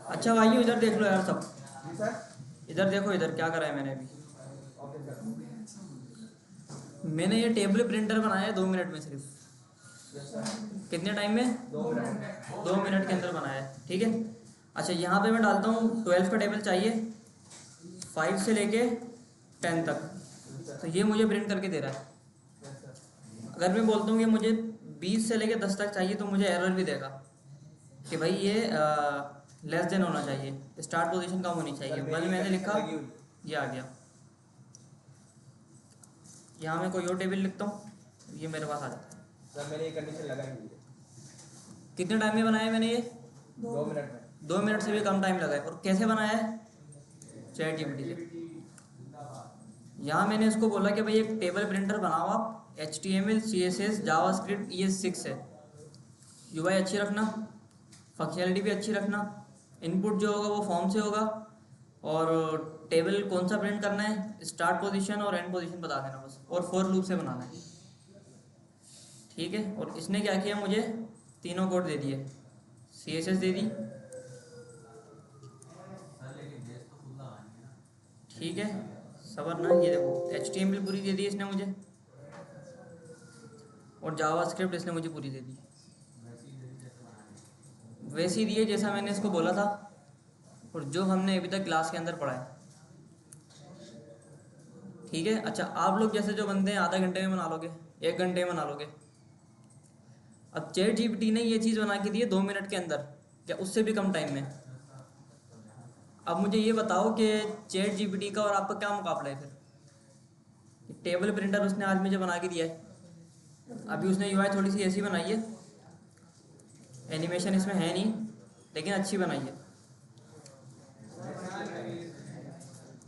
अच्छा भाई इधर देख लो यार सब, जी सर। इधर देखो, इधर क्या करा है मैंने अभी। Okay sir. मैंने ये टेबल प्रिंटर बनाया है 2 मिनट में सिर्फ। Yes sir. कितने टाइम में? 2 मिनट। 2 मिनट के अंदर बनाया है, ठीक है। अच्छा यहाँ पे मैं डालता हूँ 12 का टेबल चाहिए, 5 से लेके 10 तक। जी तो सर। ये मुझे प्रिंट करके दे रहा है। Yes sir. अगर मैं बोलता हूँ कि मुझे 20 से लेके 10 तक चाहिए तो मुझे एरर भी देगा कि भाई ये लेस देन होना चाहिए, स्टार्ट पोजीशन कम होनी चाहिए। सर वन मेरी मैंने कंडीशन लिखा, लगी हुई। ये आ गया। यहाँ मैं कोई और टेबल लिखता हूँ, ये मेरे पास आ जाता है। सर मेरी कंडीशन लगाई हुई है। कितने टाइम में बनाया है मैंने ये? 2 मिनट में। 2 मिनट से भी कम टाइम लगा है। और कैसे बनाया है? चैट जीपीटी से। यहाँ मैंने इसको बोला कि भाई एक टेबल प्रिंटर बनाओ आप, HTML CSS जावास्क्रिप्ट ES6 है, यूआई अच्छी रखना, फंक्शनैलिटी भी अच्छी रखना, इनपुट जो होगा वो फॉर्म से होगा, और टेबल कौन सा प्रिंट करना है, स्टार्ट पोजीशन और एंड पोजीशन बता देना बस, और फॉर लूप से बनाना है, ठीक है। और इसने क्या किया, मुझे तीनों कोड दे दिए। CSS दे दी, ठीक है, सबर ना, ये देखो HTML पूरी दे दी इसने मुझे, और जावास्क्रिप्ट इसने मुझे पूरी दे दी। वैसे ही दिए जैसा मैंने इसको बोला था, और जो हमने अभी तक क्लास के अंदर पढ़ा है, ठीक है। अच्छा आप लोग जैसे जो बनते हैं आधा घंटे में बना लोगे, 1 घंटे में बना लोगे। अब चैट जीपीटी ने ये चीज़ बना के दी है 2 मिनट के अंदर, या उससे भी कम टाइम में। अब मुझे ये बताओ कि चैट जीपीटी का और आपका क्या मुकाबला है फिर। टेबल प्रिंटर उसने आज मुझे बना के दिया है, अभी उसने यूआई थोड़ी सी ऐसी बनाई है, एनिमेशन इसमें है नहीं, लेकिन अच्छी बनाई है।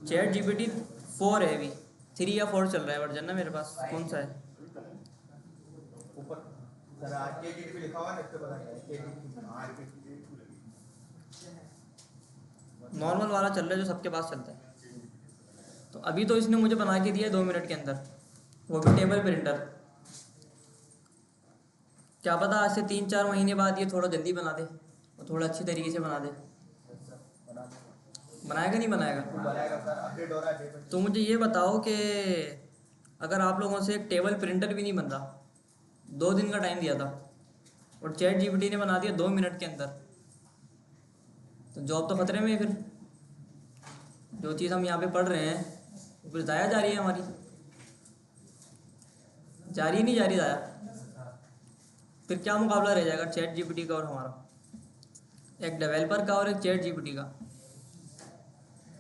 चैट जीपीटी 4 है अभी, 3 या 4 चल रहा है वर्जन ना, मेरे पास कौन सा है? ऊपर सर KTP लिखा हुआ है ना, इससे पता क्या है KTP। नॉर्मल वाला चल रहा है जो सबके पास चलता है। तो अभी तो इसने मुझे बना के दिया 2 मिनट के अंदर, वो भी टेबल प्रिंटर। क्या पता आज से 3-4 महीने बाद ये थोड़ा जल्दी बना दे, और थोड़ा अच्छी तरीके से बना दे। बना देगा। बनाएगा नहीं बनाएगा? बनाएगा सर, अपडेट हो रहा है डे तो मुझे ये बताओ कि अगर आप लोगों से एक टेबल प्रिंटर भी नहीं बन रहा, 2 दिन का टाइम दिया था, और चैट जीपीटी ने बना दिया 2 मिनट के अंदर, तो जॉब तो खतरे में है फिर। जो चीज़ हम यहाँ पे पढ़ रहे हैं वो फिर ज़ाया जा रही है हमारी, जारी नहीं जा रही ज़ाया। फिर क्या मुकाबला रह जाएगा चैट जीपीटी का और हमारा, एक डेवलपर का और एक चैट जीपीटी का।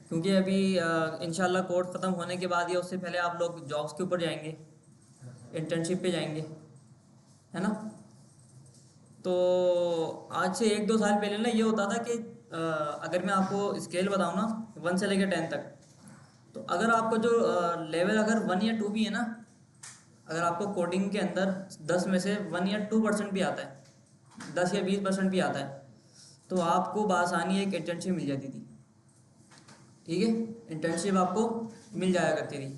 क्योंकि अभी इंशाल्लाह कोर्स ख़त्म होने के बाद या उससे पहले आप लोग जॉब्स के ऊपर जाएंगे, इंटर्नशिप पे जाएंगे, है ना। तो आज से 1-2 साल पहले ना ये होता था कि अगर मैं आपको स्केल बताऊँ ना 1 से लेकर 10 तक, तो अगर आपको जो लेवल अगर 1 या 2 भी है ना, अगर आपको कोडिंग के अंदर 10 में से 1 या 2% भी आता है, 10 या 20% भी आता है, तो आपको बासानी एक इंटर्नशिप मिल जाती थी, ठीक है। इंटर्नशिप आपको मिल जाया करती थी।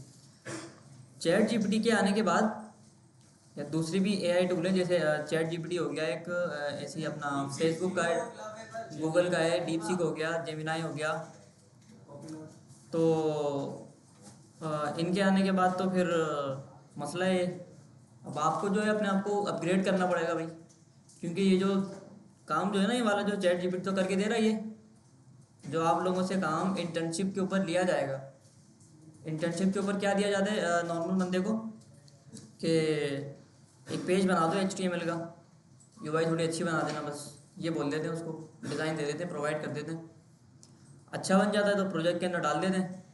चैट जीपीटी के आने के बाद, या दूसरी भी एआई टूल है, जैसे चैट जीपीटी हो गया एक, ऐसे ही अपना फेसबुक का है, गूगल का है, डीपसीक हो गया, जेमिनाई हो गया। तो इनके आने के बाद तो फिर मसला है, अब आपको जो है अपने आप को अपग्रेड करना पड़ेगा भाई, क्योंकि ये जो काम जो है ना, ये वाला जो चैट जीपीटी तो करके दे रहा है, ये जो आप लोगों से काम इंटर्नशिप के ऊपर लिया जाएगा। इंटर्नशिप के ऊपर क्या दिया जाता है नॉर्मल बंदे को, कि एक पेज बना दो HTML का, यूआई थोड़ी अच्छी बना देना, बस ये बोल देते हैं उसको, डिज़ाइन दे देते हैं, प्रोवाइड कर देते हैं। अच्छा बन जाता है तो प्रोजेक्ट के अंदर डाल देते हैं,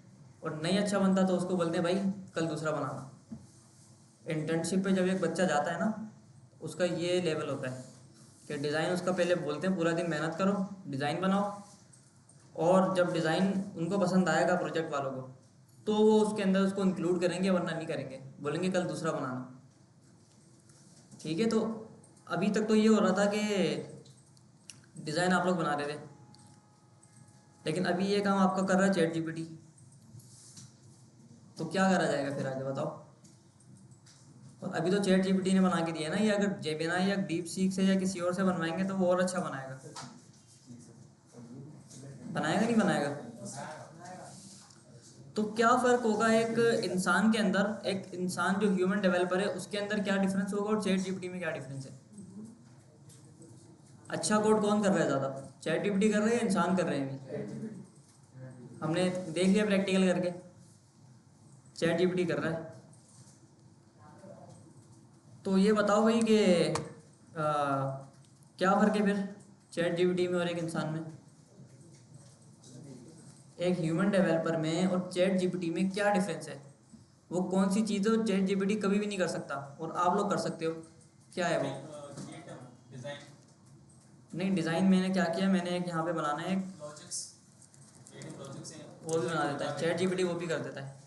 और नहीं अच्छा बनता तो उसको बोलते हैं भाई कल दूसरा बनाना। इंटर्नशिप पे जब एक बच्चा जाता है ना, उसका ये लेवल होता है कि डिज़ाइन उसका पहले बोलते हैं पूरा दिन मेहनत करो, डिज़ाइन बनाओ, और जब डिज़ाइन उनको पसंद आएगा प्रोजेक्ट वालों को, तो वो उसके अंदर उसको इंक्लूड करेंगे, वरना नहीं करेंगे, बोलेंगे कल दूसरा बनाना, ठीक है। तो अभी तक तो ये हो रहा था कि डिज़ाइन आप लोग बना रहे थे, लेकिन अभी ये काम आपका कर रहा है चैट जीपीटी। तो क्या करा जाएगा फिर आगे बताओ। और अभी तो चैट जीपीटी ने बना के दिया है ना, ये अगर जेमिनाई या डीप सीक से या किसी और से बनवाएंगे तो वो और अच्छा बनाएगा। बनाएगा नहीं बनाएगा? तो क्या फ़र्क होगा एक इंसान के अंदर, एक इंसान जो ह्यूमन डेवलपर है उसके अंदर क्या डिफरेंस होगा और चैट जीपीटी में क्या डिफरेंस है? अच्छा कोड कौन कर रहा है ज़्यादा, चैट जीपीटी कर रहे हैं या इंसान कर रहे हैं? अभी हमने देख लिया प्रैक्टिकल करके, चैट जीपीटी कर रहा है। तो ये बताओ भाई कि क्या फ़र्क है फिर चैट जीपीटी में और एक इंसान में, एक ह्यूमन डेवलपर में और चैट जीपीटी में क्या डिफरेंस है? वो कौन सी चीज़ है चैट जीपीटी कभी भी नहीं कर सकता और आप लोग कर सकते हो? क्या है वो? नहीं, डिज़ाइन मैंने क्या किया, मैंने एक यहाँ पे बनाना है एक, वो भी बना देता है चैट जीपीटी, वो भी कर देता है।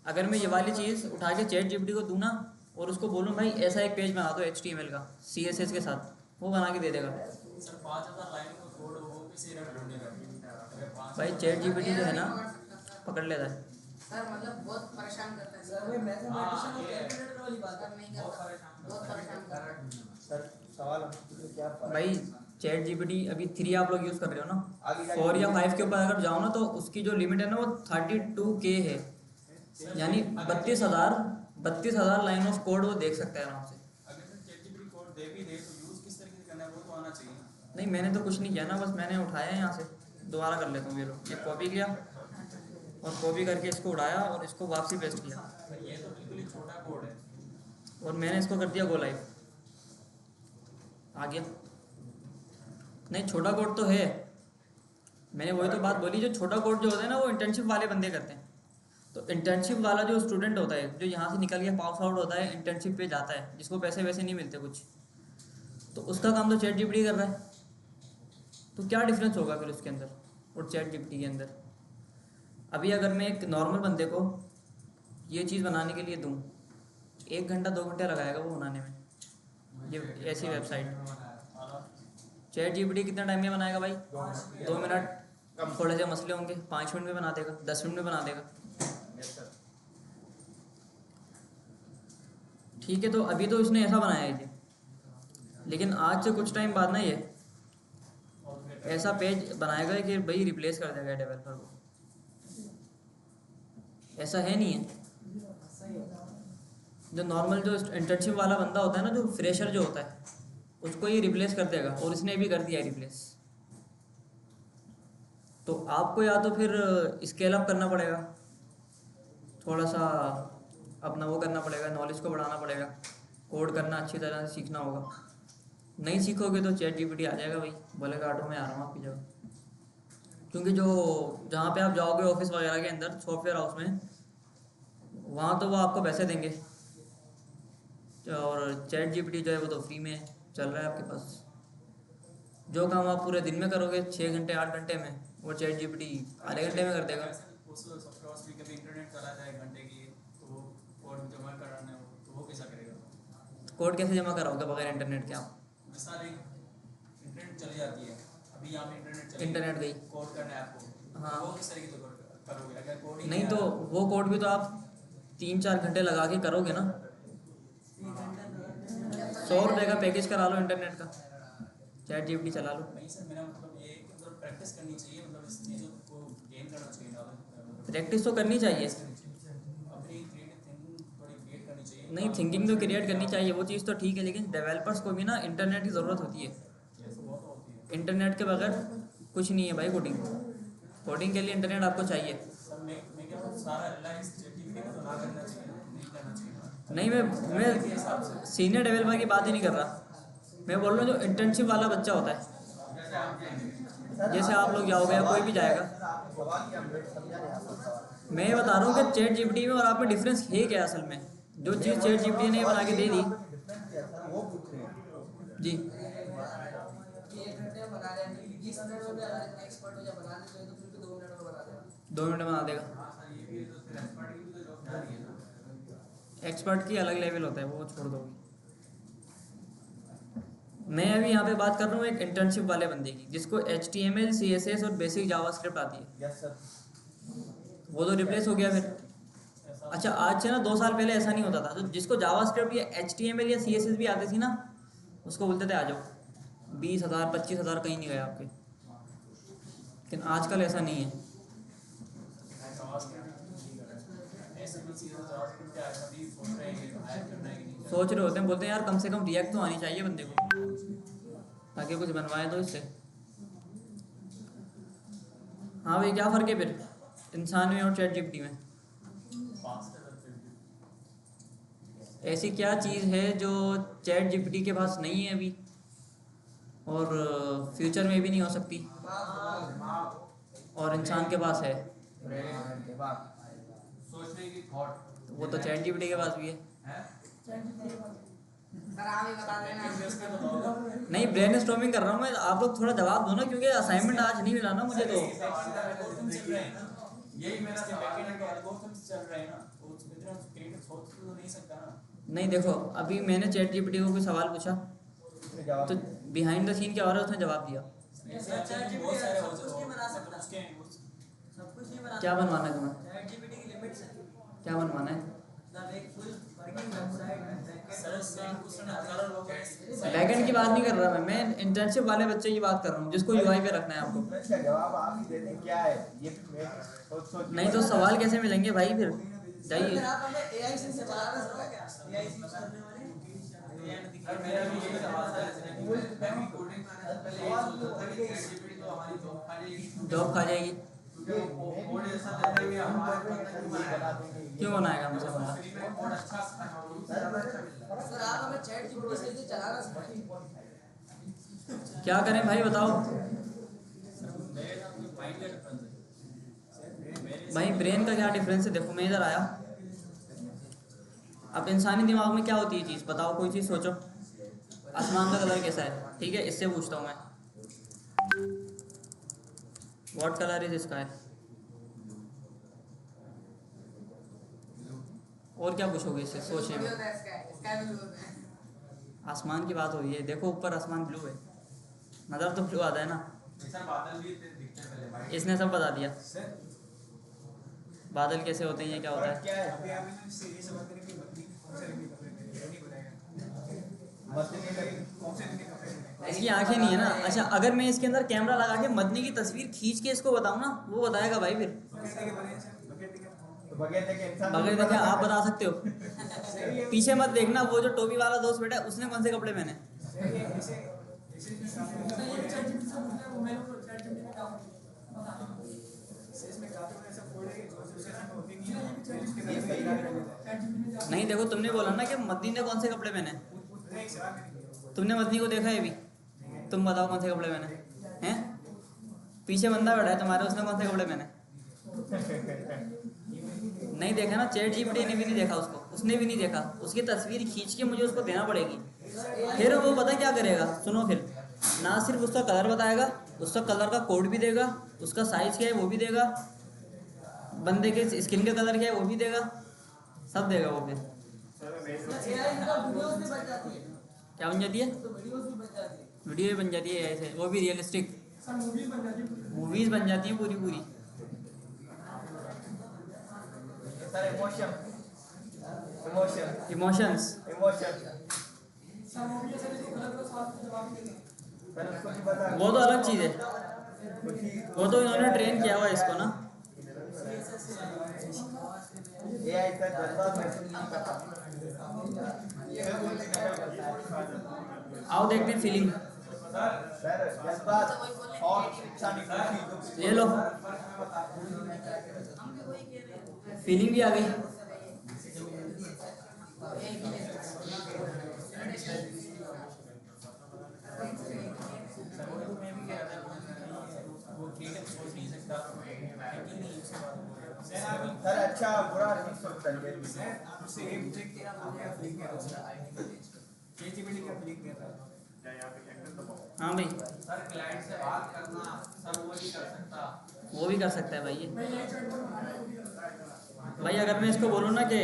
अगर मैं ये वाली चीज़ उठा के चैट जीपीटी को दूँ ना और उसको बोलूँ भाई ऐसा एक पेज बना दो HTML का CSS के साथ, वो बना के दे देगा। भाई चैट जीपीटी जो है ना पकड़ लेता है। सर मतलब बहुत परेशान करता है सर, वही मैथमेटिशियन और कैलकुलेटर वाली बात सर नहीं करता, बहुत परेशान करता है। सर सवाल हमसे क्या फर्क है? भाई चैट जीपीटी अभी 3 आप लोग यूज़ कर रहे हो ना, आगे जाके 4 या 5 के ऊपर अगर जाओ ना तो उसकी जो लिमिट है ना वो 32K है, यानी 32,000 लाइन ऑफ कोड वो देख सकता है आराम से। अगर चैट जीपीटी कोड दे भी दे तो यूज़ किस तरीके से करना है वो तो आना चाहिए ना। नहीं मैंने तो कुछ नहीं किया ना, बस मैंने उठाया है यहाँ से, दोबारा कर लेता हूँ। ये लो, ये कॉपी किया और कॉपी करके इसको उड़ाया और इसको वापसी पेस्ट किया ये तो बिल्कुल ही छोटा कोड है। और मैंने इसको कर दिया गो लाइव, आ गया। नहीं छोटा कोड तो है, मैंने वही तो बात बोली, जो छोटा कोड जो होता है ना वो इंटर्नशिप वाले बंदे करते हैं। तो इंटर्नशिप वाला जो स्टूडेंट होता है जो यहाँ से निकल के पास आउट होता है, इंटर्नशिप पे जाता है, जिसको पैसे वैसे नहीं मिलते कुछ, तो उसका काम तो चैट जीपीटी कर रहा है। तो क्या डिफरेंस होगा फिर उसके अंदर और चैट जीपीटी के अंदर? अभी अगर मैं एक नॉर्मल बंदे को ये चीज़ बनाने के लिए दूँ, 1 घंटा 2 घंटे लगाएगा वो बनाने में, ये ऐसी वेबसाइट। चैट जीपीटी कितना टाइम में बनाएगा भाई? 2 मिनट, थोड़े से मसले होंगे 5 मिनट में बना देगा, 10 मिनट में बना देगा। Yes sir. ठीक है, तो अभी तो इसने ऐसा बनाया है ये, लेकिन आज से कुछ टाइम बाद ना ये ऐसा पेज बनाएगा कि भाई रिप्लेस कर देगा डेवलपर को। ऐसा है नहीं है। जो नॉर्मल जो इंटर्नशिप वाला बंदा होता है ना, जो फ्रेशर जो होता है, उसको ये रिप्लेस कर देगा और इसने भी कर दिया रिप्लेस। तो आपको या तो फिर स्केल अप करना पड़ेगा, थोड़ा सा अपना वो करना पड़ेगा, नॉलेज को बढ़ाना पड़ेगा, कोड करना अच्छी तरह से सीखना होगा। नहीं सीखोगे तो चैट जीपीटी आ जाएगा भाई, बोलेगा ऑटो में आ रहा हूँ आपकी जगह। क्योंकि जो जहाँ पे आप जाओगे ऑफिस वगैरह के अंदर, सॉफ्टवेयर हाउस में, वहाँ तो वो आपको पैसे देंगे, और चैट जीपीटी जो है वो तो फ्री में चल रहा है आपके पास। जो काम आप पूरे दिन में करोगे 6 घंटे 8 घंटे में, वो चैट जीपीटी आधे घंटे में कर देगा। सॉफ्टवेयर भी कभी इंटरनेट चला जाए 1 घंटे की तो वो कोड जमा कराना है तो वो कैसा करेगा? कोड कैसे जमा कराओगे बगैर इंटरनेट के आप? मिसाल इंटरनेट चली जाती है, अभी यहाँ पे इंटरनेट गई, कोड करना है आपको, हाँ। वो किस तरीके से करोगे? अगर कोड ही नहीं तो वो कोड भी तो आप 3-4 घंटे लगा के करोगे ना। 100 रुपये का पैकेज करा लो इंटरनेट का, चैट जीपीटी चला लो। नहीं सर, मेरा मतलब ये है कि मतलब प्रैक्टिस करनी चाहिए, मतलब इस चीज़ों को गेन करना चाहिए ना। प्रैक्टिस तो करनी चाहिए, अपनी क्रिएटिव थिंकिंग थोड़ी क्रिएट करनी चाहिए। नहीं थिंकिंग तो क्रिएट करनी चाहिए, वो चीज़ तो ठीक है, लेकिन डेवलपर्स को भी ना इंटरनेट की ज़रूरत होती है। वो तो होती है इंटरनेट के बगैर कुछ नहीं है भाई। कोडिंग के लिए इंटरनेट आपको चाहिए। सर। मैं क्या बोलूँ, सारा रिलायंस जीपीटी को तो ना करना चाहिए, नहीं करना चाहिए। नहीं, मैं सीनियर डेवलपर की बात ही नहीं कर रहा, मैं बोल रहा हूँ जो इंटर्नशिप वाला बच्चा होता है, जैसे आप लोग जाओगे या कोई भी जाएगा। सवाल क्या समझा नहीं आपका सवाल? मैं ये बता रहा हूँ कि चैट जीपीटी में और आप में डिफरेंस है क्या असल में? जो चीज़ चैट जीपीटी ने बना के दे दी डिफरेंस क्या था वो पूछ रहे हैं। जी, 1 घंटे में बना रहे हैं, 20 मिनट में भी अगर एक्सपर्ट हो जाए बना लेते हैं तो फिर भी 2 मिनट में बना देगा। 2 मिनट में बना देगा। एक्सपर्ट की अलग लेवल होता है, वो छोड़ दो। मैं अभी यहाँ पे बात कर रहा हूँ एक इंटर्नशिप वाले बंदे की, जिसको HTML CSS और बेसिक जावास्क्रिप्ट आती है। Yes sir. वो तो रिप्लेस हो गया फिर। अच्छा, आज से ना 2 साल पहले ऐसा नहीं होता था, तो जिसको जावास्क्रिप्ट या HTML या CSS भी आती थी ना, उसको बोलते थे आ जाओ, 20,000 25,000 कहीं नहीं गए आपके। लेकिन आजकल ऐसा नहीं है। ऐसे भी चीज़ें तो आजकल क्या है, अभी सोच रहे हैं कि हायर करना है कि नहीं सोच रहे होते हैं, बोलते हैं यार कम से कम रिएक्ट तो आनी चाहिए बंदे को, ताकि कुछ बनवाए तो इससे। हाँ भाई, क्या फ़र्क है फिर इंसान में और चैट जीपीटी में? फास्ट है फिर भी। ऐसी क्या चीज़ है जो चैट जीपीटी के पास नहीं है अभी और फ्यूचर में भी नहीं हो सकती, और इंसान के पास है? दिमाग, सोचने की थॉट। तो वो तो चैट जीपीटी के पास भी है। सर आप ही बता देना। नहीं, ब्रेन स्टॉर्मिंग कर रहा हूँ मैं, आप लोग थोड़ा जवाब दो ना, क्योंकि असाइनमेंट आज नहीं मिला ना मुझे तो। यही मेरा बैकएंड के एल्गोरिथम्स चल रहे हैं ना, तो उसमें इतना क्रिएटिव सोच तो नहीं सकता ना। नहीं देखो, अभी मैंने चैट जीपीटी को कोई सवाल पूछा जवाब तो बिहाइंड द सीन क्या हो रहा है उसने जवाब दिया। बहुत सारे हो सकते बना सकता। उसके सब कुछ नहीं बना क्या बनवाना है तुम्हें? चैट जीपीटी की लिमिट्स है। क्या बनवाना है? मतलब एक full working website sir same question हजारों लोग हैं। बैकएंड की बात नहीं कर रहा मैं इंटर्नशिप वाले बच्चे की बात कर रहा हूँ जिसको यूआई पे रखना है आपको। इसका जवाब आप ही देते हैं, क्या है ये भी मैं सोच नहीं तो सवाल कैसे मिलेंगे भाई, फिर जाइए। फिर आप हमें एआई से चलाना सिखाओ क्या? एआई से करने वाले सर मेरा भी यही सवाल था, मैं भी कोडिंग करने से पहले यही सोचता था कि ChatGPT तो हमारी जॉब खा जाएगी। जॉब खा जाएगी? क्योंकि वो कोड ऐसा देता है कि हमारे बंदा क्यों बनाएगा, क्यों बनाएगा हमसे बंदा? फ्री में कोड अच्छा सर आप हमें चैट जीपीटी से इसे चलाना सिखाइए। क्या करें भाई बताओ? मेरे साथ कोई माइंड का डिफरेंस है। भाई ब्रेन का क्या डिफरेंस है? देखो मैं इधर आया, अब इंसानी दिमाग में क्या होती है चीज़ बताओ, कोई चीज़ सोचो। आसमान का कलर कैसा है? ठीक है, इससे पूछता हूँ मैं, व्हाट कलर इज स्काई? और क्या पूछोगे इससे सोचने में? आसमान की बात हो रही है, देखो ऊपर आसमान ब्लू है, नज़र तो ब्लू आता है ना। सर बादल भी दिखते हैं पहले भाई। इसने सब बता दिया, बादल कैसे होते हैं, ये क्या होता है। क्या है इसकी आंखें नहीं है ना। अच्छा, अगर मैं इसके अंदर कैमरा लगा के मदनी की तस्वीर खींच के इसको बताऊं ना, वो बताएगा भाई फिर। तो बगैर देखे इंसान बगैर देखे आप बता सकते हो? पीछे मत देखना, वो जो टोपी वाला दोस्त बैठा है उसने कौन से कपड़े पहने? नहीं देखो, तुमने बोला ना कि मदनी ने कौन से कपड़े पहने, तुमने मदनी को देखा है भी, तुम बताओ कौन से कपड़े पहने हैं? पीछे बंदा बैठा है तुम्हारे, उसने कौन से कपड़े पहने? नहीं देखा ना, चैट जीपीटी ने भी नहीं देखा उसको, उसने भी नहीं देखा, उसकी तस्वीर खींच के मुझे उसको देना पड़ेगी, फिर वो पता क्या करेगा, सुनो फिर, ना सिर्फ उसका कलर बताएगा, उसका कलर का कोड भी देगा, उसका साइज क्या है वो भी देगा, बंदे के स्किन का कलर क्या है वो भी देगा, सब देगा वो फिर। एआई का वीडियोस भी बन जाती है, क्या बन जाती है? तो वीडियोस भी बन जाती है। वीडियो भी बन जाती है ऐसे, वो भी रियलिस्टिक सर मूवीज बन जाती है। मूवीज बन जाती हैं पूरी पूरी। Sir emotion emotion emotions, emotion sir movie से जो गलत गलत सवाल के जवाब देते हैं। सर उसको भी पता वो तो अलग चीज़ है, वो तो इन्होंने ट्रेन किया हुआ है इसको ना। एआई का जज्बात महसूस नहीं करता। आओ देखते हैं फीलिंग, सर जज्बात और इंसानी खुशी ले लो, फीलिंग भी आ गई। वो क्रिएटिव सोच नहीं सकता, thinking नहीं उसके बाद। सर अच्छा बुरा नहीं सोचता है हाँ भाई, सर क्लाइंट से बात करना, सर वो नहीं कर सकता। वो भी कर सकता है भाई ये। भाई अगर मैं इसको बोलूँ ना कि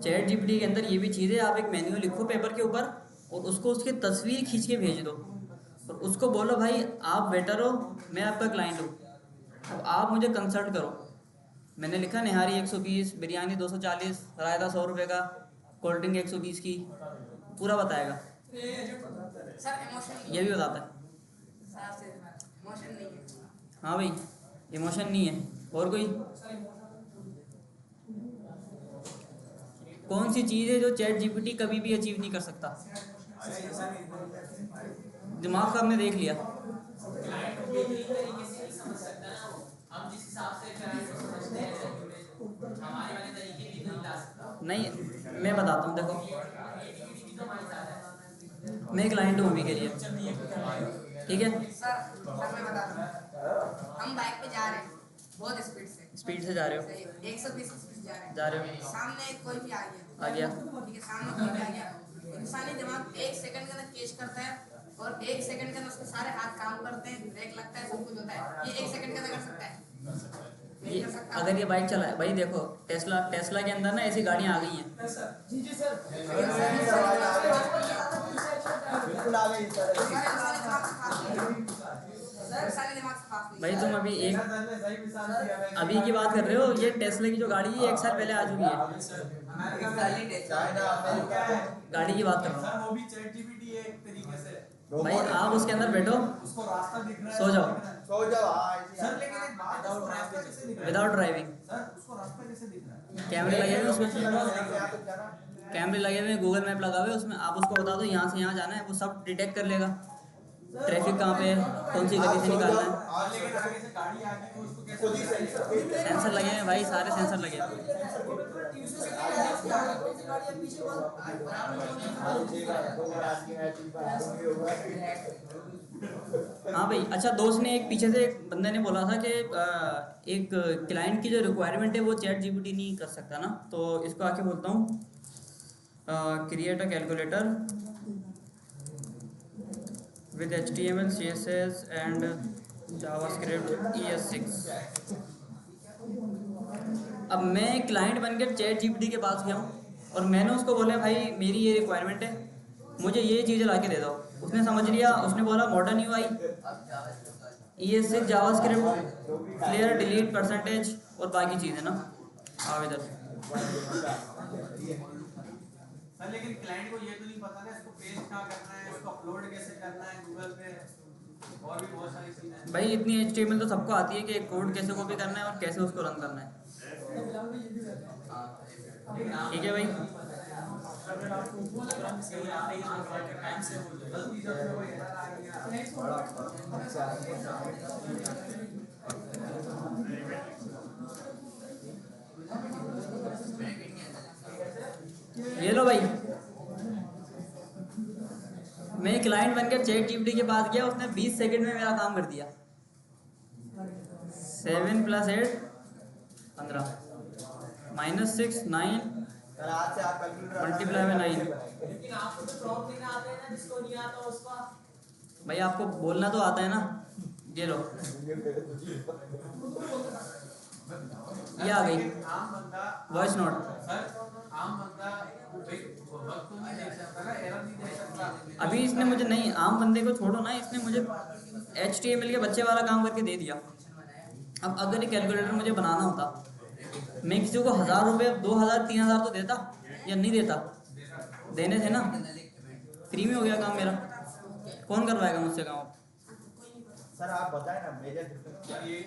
चैट जीपीटी के अंदर ये भी चीज़ है, आप एक मेन्यू लिखो पेपर के ऊपर और उसको उसकी तस्वीर खींच के भेज दो और उसको बोलो भाई आप वेटर हो, मैं आपका क्लाइंट हूँ, अब आप मुझे कंसल्ट करो। मैंने लिखा निहारी 120, बिरयानी 240, रायता 100 रुपये का, कोल्ड ड्रिंक 120 की, पूरा बताएगा। सर इमोशन ये भी बताता है। इमोशन नहीं है। हाँ भाई, इमोशन नहीं है। और कोई कौन सी चीज़ है जो चैट जीपीटी कभी भी अचीव नहीं कर सकता? दिमाग का हमने देख लिया। नहीं, मैं बताता हूँ, देखो मैं क्लाइंट हूँ अभी के लिए, ठीक है? सर मैं बताता हूँ, हम बाइक पे जा रहे हैं बहुत स्पीड से जा रहे हो, 120 स्पीड जा रहे हो, सामने कोई भी आ आ गया, ठीक है, सामने कोई भी आ गया, इंसानी दिमाग 1 सेकंड के अंदर कैच करता है और 1 सेकंड के अंदर उसके सारे हाथ काम करते हैं, ब्रेक लगता है, सब कुछ होता है। ये 1 सेकंड के अंदर कर सकता है? नहीं कर सकता। अगर ये बाइक चलाए भाई, देखो टेस्ला के अंदर ना ऐसी गाड़ियाँ आ गई हैं। बिल्कुल आ गई सर। भाई तुम अभी की बात कर रहे हो, ये टेस्ला की जो गाड़ी है 1 साल पहले आ चुकी है, चाइना अमेरिका है। गाड़ी की बात कर रहा सर वो भी चैट जीपीटी है एक तरीके से, हूँ भाई। आप उसके अंदर बैठो, उसको रास्ता दिख रहा है, सो जाओ, सो जाओ। हाँ सर लेकिन एक बात है, उसको रास्ता कैसे दिख रहा है? Without driving. सर उसको रास्ता कैसे दिख रहा है? कैमरे लगे हुए उसमें, कैमरे लगे हुए, गूगल मैप लगा हुआ है उसमें। आप उसको बता दो यहाँ से यहाँ जाना है, वो सब डिटेक्ट कर लेगा, ट्रैफिक कहाँ पे है, कौन सी गली से निकालना है। और लेकिन आगे से गाड़ी आ गई तो उसको कैसे सेंसर लगे हैं भाई, सारे सेंसर लगे हैं। हाँ भाई, अच्छा दोस्त ने एक पीछे से एक बंदे ने बोला था कि एक क्लाइंट की जो रिक्वायरमेंट है वो चैट जीपीटी नहीं कर सकता ना, तो इसको आके बोलता हूँ, create a calculator with HTML, CSS and JavaScript ES6। अब मैं क्लाइंट बनकर चैट जीपीटी के पास गया हूँ और मैंने उसको बोला भाई मेरी ये रिक्वायरमेंट है, मुझे ये चीज़ें ला के दे दो। उसने समझ लिया, उसने बोला modern UI, ES6, JavaScript, clear, delete, percentage और बाकी चीज़ें ना। आओ इधर। सर लेकिन क्लाइंट को ये तो नहीं पता ना इसको पेस्ट कहाँ करना है, इसको अपलोड कैसे करना है गूगल पे, और भी बहुत सारी चीजें हैं। भाई इतनी HTML तो सबको आती है कि कोड कैसे कॉपी करना है और कैसे उसको रन करना है। ठीक है भाई, टाइम से ये लो भाई, मैं क्लाइंट बनकर चैट जीपीटी के पास गया, उसने 20 सेकंड में मेरा काम कर दिया। 7 + 8 15 -6 9 सर आज से आप कैलकुलेटर मल्टीप्लाई में 9। लेकिन आपको तो प्रॉब्लम देना आता है ना, जिसको नहीं आता उसका। भाई आपको बोलना तो आता है ना। ये लो, ये आ गई आम बंदा, वॉइस नोट। सर आम बंदा वक्त तो नहीं देख सकता ना, एरर नहीं देख सकता। अभी इसने मुझे, नहीं आम बंदे को छोड़ो ना, इसने मुझे HTML के बच्चे वाला काम करके दे दिया। अब अगर ये कैलकुलेटर मुझे बनाना होता, मैं किसी को 1000 रुपये, 2000, 3000 तो देता या नहीं देता? देने थे ना, फ्री में हो गया काम मेरा। कौन करवाएगा मुझसे काम? सर आप बताएं ना मेजर डिफरेंस क्या है?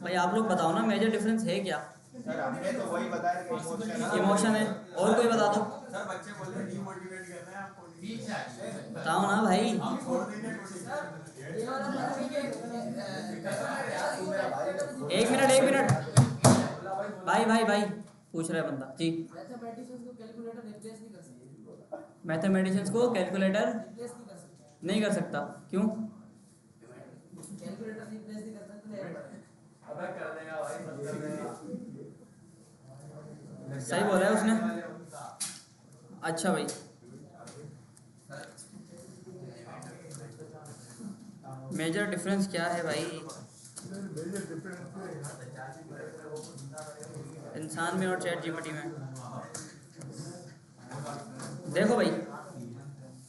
भाई आप लोग बताओ ना, मेजर डिफरेंस है क्या? सर हमने तो वही बताया कि इमोशन है, और कोई बता दो। सर बच्चे बोल रहे हैं डिमोटिवेट कर रहे हैं आपको, बताओ ना भाई। हम छोड़ देंगे एक मिनट भाई पूछ रहा है बंदा जी। मैथमेटिशियंस को कैलकुलेटर नहीं कर सकता, क्यों? सही बोला है उसने। अच्छा भाई, मेजर डिफरेंस क्या है भाई इंसान में और चैट जीपीटी में? देखो भाई,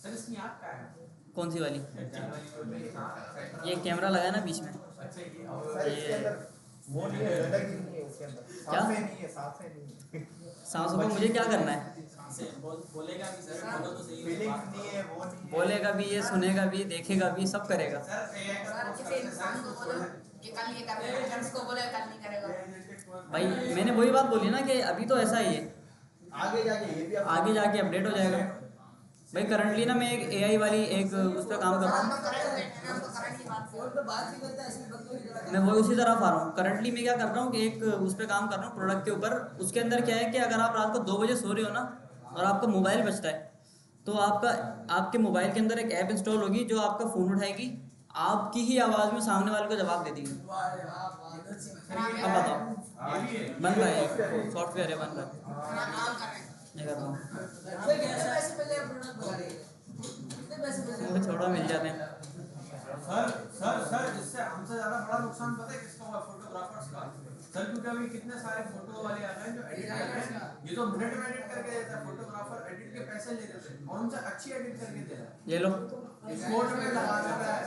सर इसमें आप क्या है? कौन सी वाली? ये कैमरा लगा है ना बीच में, सर इसके अंदर वो नहीं है, अलग ही नहीं है उसके अंदर, क्या? सांसें नहीं है, सांसें नहीं है, सांसों को मुझे क्या करना है? बोलेगा भी सर, बोलो तो सही। फीलिंग्स नहीं है, वो नहीं है। बोलेगा भी ये, सुनेगा भी, देखेगा भी, सब करेगा। सर AI का सर किसी इंसान को बोलो कि कल ये करना है, कल इसको बोले कल नहीं करेगा। भाई मैंने वही बात बोली ना कि अभी तो ऐसा ही है, आगे जाके ये भी आगे जाके अपडेट हो जाएगा। भाई करंटली ना मैं एक AI वाली एक उस पर काम कर रहा हम हूँ, तो करंट बैठे हैं, हम तो करंट की बात कर रहे हैं। मैं वही उसी तरफ आ रहा हूँ। करंटली मैं क्या कर रहा हूँ कि एक उस पर काम कर रहा हूँ प्रोडक्ट के ऊपर। उसके अंदर क्या है कि अगर आप रात को 2 बजे सो रहे हो ना और आपका मोबाइल बजता है, तो आपके मोबाइल के अंदर एक ऐप इंस्टॉल होगी जो आपका फ़ोन उठाएगी, आपकी ही आवाज़ में सामने वाले को जवाब दे देगी। अब बताओ, बन रहा है, सॉफ्टवेयर है, बन रहा है, हाँ, काम कर रहे हैं। मैं कर रहा हूँ, वो छोड़ो, मिल जाते हैं। सर इससे हमसे ज्यादा बड़ा नुकसान पता है किसका हुआ? फोटोग्राफर्स का। सर क्योंकि अभी कितने सारे फोटो वाले आ रहे हैं जो एडिट कर रहे हैं, ये तो मिनट में एडिट करके देता है, फोटोग्राफर एडिट के पैसे ले देते हैं और उनसे अच्छी एडिट करके दे रहा है, ये लो, एक्सपोर्ट में लगा देता है।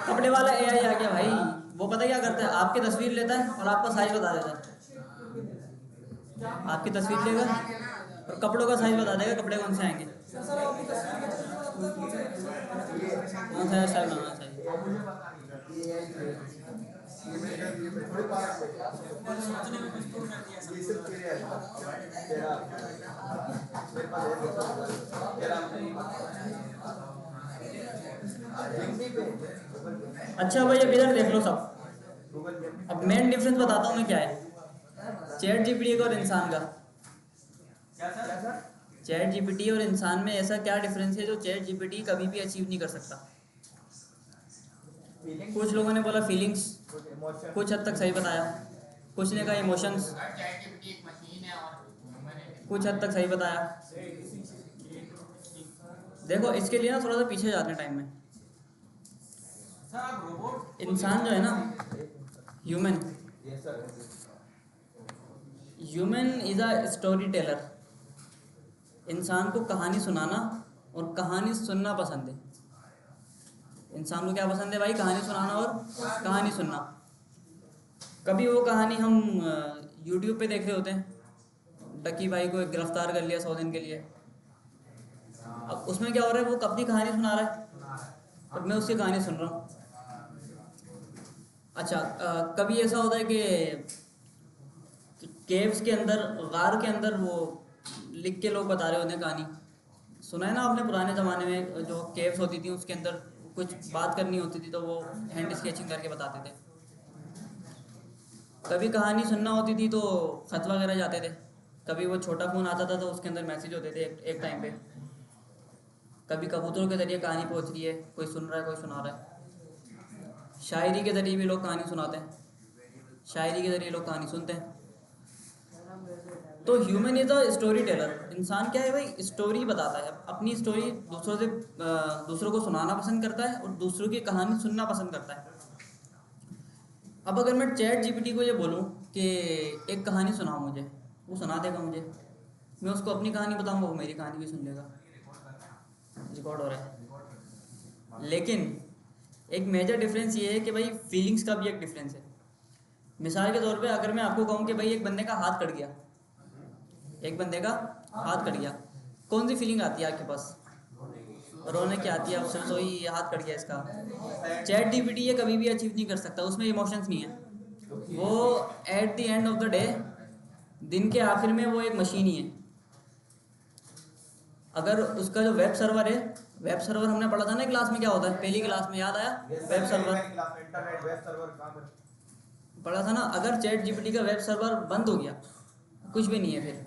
कपड़े वाला AI आ गया भाई। वो पता क्या करता है, आपकी तस्वीर लेता है और आपका साइज बता देता है। आपकी तस्वीर लेगा और कपड़ों का साइज बता देगा, कपड़े कौन से आएंगे, कौन सा स्टाइल बनाना चाहिए। ये सिर्फ तेरे है, तेरा मेरे पास है, तेरा अच्छा भाई अब इधर देख लो सब। गूगल में अब मेन डिफरेंस बताता हूँ मैं क्या है चैट जीपीटी का और इंसान का। क्या सर? चैट जीपीटी और इंसान में ऐसा क्या डिफरेंस है जो चैट जीपीटी कभी भी अचीव नहीं कर सकता? फीलिंग, कुछ लोगों ने बोला फीलिंग्स, इमोशन, कुछ हद तक सही बताया, कुछ ने कहा इमोशंस, ChatGPT एक मशीन है और ह्यूमन है। कुछ हद तक सही बताया। देखो इसके लिए ना थोड़ा सा पीछे जाते हैं टाइम में। सर आप रोबोट इंसान जो है ना, ह्यूमन ये sir is a story teller. इंसान को कहानी सुनाना और कहानी सुनना पसंद है। इंसान को क्या पसंद है भाई? कहानी सुनाना और कहानी सुनना। कभी वो कहानी हम यूट्यूब पे देख रहे होते हैं, डकी भाई को गिरफ्तार कर लिया 100 दिन के लिए। अब उसमें क्या हो रहा है, वो अपनी कहानी सुना रहा है और मैं उसकी कहानी सुन रहा हूँ। अच्छा कभी ऐसा होता है कि केव्स के अंदर, गार के अंदर वो लिख के लोग बता रहे होते हैं कहानी। सुना है ना आपने, पुराने ज़माने में जो केव्स होती थी उसके अंदर कुछ बात करनी होती थी तो वो हैंड स्केचिंग करके बताते थे। कभी कहानी सुनना होती थी तो खत वगैरह जाते थे। कभी वो छोटा फ़ोन आता था तो उसके अंदर मैसेज होते थे एक टाइम पे। कभी कबूतरों के ज़रिए कहानी पहुंच रही है, कोई सुन रहा है कोई सुना रहा है। शायरी के ज़रिए भी लोग कहानी सुनाते हैं, शायरी के ज़रिए लोग कहानी सुनते हैं। तो human is a story teller. इंसान क्या है भाई? स्टोरी बताता है, अपनी स्टोरी दूसरों को सुनाना पसंद करता है और दूसरों की कहानी सुनना पसंद करता है। अब अगर मैं चैट जीपीटी को ये बोलूँ कि एक कहानी सुनाओ मुझे, वो सुना देगा मुझे। मैं उसको अपनी कहानी बताऊँगा, वो मेरी कहानी भी सुन लेगा। रिकॉर्ड हो रहा है। लेकिन एक मेजर डिफरेंस ये है कि भाई फीलिंग्स का भी एक डिफरेंस है। मिसाल के तौर पे अगर मैं आपको कहूँ कि भाई एक बंदे का हाथ कट गया, एक बंदे का हाथ कट गया, कौन सी फीलिंग आती है आपके पास? रोने की आती है, अफसोस हुई, ये हाथ कट गया इसका। चैट जीपीटी ये कभी भी अचीव नहीं कर सकता, उसमें इमोशंस नहीं है। वो at the end of the day, दिन के आखिर में वो एक मशीन ही है। अगर उसका जो वेब सर्वर है, वेब सर्वर हमने पढ़ा था ना क्लास में, क्या होता है पहली क्लास में, याद आया? Web server internet web server कहाँ पर पढ़ा था ना। अगर चैट जीपीटी का वेब सर्वर बंद हो गया, कुछ भी नहीं है फिर।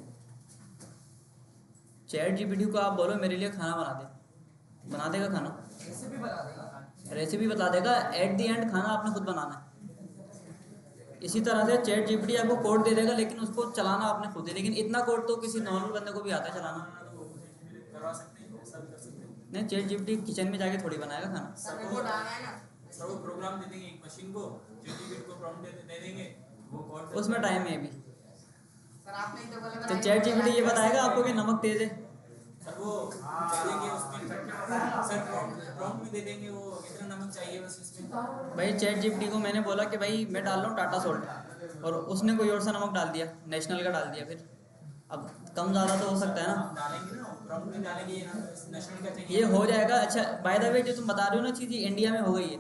चैट जीपीटी को आप बोलो मेरे लिए खाना बना दे, बना देगा खाना, रेसिपी बता देगा। एट द एंड खाना आपने खुद बनाना है। इसी तरह से चैट जीपीटी आपको कोड दे देगा, लेकिन उसको चलाना आपने खुद है। लेकिन इतना कोड तो किसी नॉर्मल बंदे को भी आता है चलाना। करवा सकते हैं, सब कर सकते हैं। नहीं, चैट जीपीटी किचन में जाके थोड़ी बनाएगा खाना। सर रिपोर्ट आ गया है ना। सर वो प्रोग्राम दे देंगे एक मशीन को, जीपीटी को प्रॉम्प्ट दे देंगे, वो कोड उसमें टाइम है अभी। सर आपने ही तो बोला तो चैट जीपीटी ये बताएगा आपको कि नमक तेज है। सर वो चलेंगे उसमें सर प्रॉम्प्ट भी दे देंगे, वो कितना नमक चाहिए बस इसमें। भाई चैट जीपीटी को मैंने बोला कि भाई मैं डाल रहा हूँ टाटा सोल्ट, और उसने कोई और सा नमक डाल दिया, नेशनल का डाल दिया। फिर अब कम ज़्यादा तो हो सकता है ना, डालेंगे ना, प्रॉम्प्ट भी डालेंगे, ये नेशनल का चाहिए। ये हो जाएगा। अच्छा बाय द वे जो तुम बता रहे हो ना चीज़, ये इंडिया में हो गई है।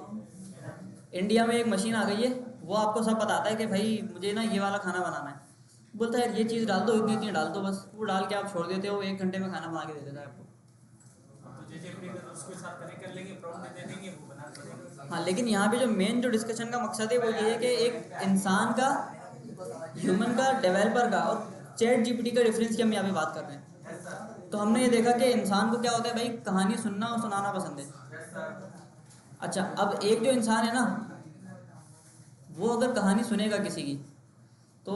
इंडिया में एक मशीन आ गई है, वो आपको सब बताता है कि भाई मुझे ना ये वाला खाना बनाना है, बोलता है यार ये चीज़ डाल दो, इतनी इतनी डाल दो, बस वो डाल के आप छोड़ देते हो, 1 घंटे में खाना बना के दे देता है आपको। तो जैसे अपने उसके साथ कनेक्ट कर लेंगे, प्रॉम्प्ट दे देंगे, वो बना देंगे। हाँ, लेकिन यहाँ पे जो मेन जो डिस्कशन का मकसद है वो ये है कि एक इंसान का, ह्यूमन का, डेवलपर का और चैट जीपीटी का डिफरेंस की हम यहाँ पे बात कर रहे हैं। तो हमने ये देखा कि इंसान को क्या होता है भाई, कहानी सुनना और सुनाना पसंद है। अच्छा, अब एक जो इंसान है ना, वो अगर कहानी सुनेगा किसी की, तो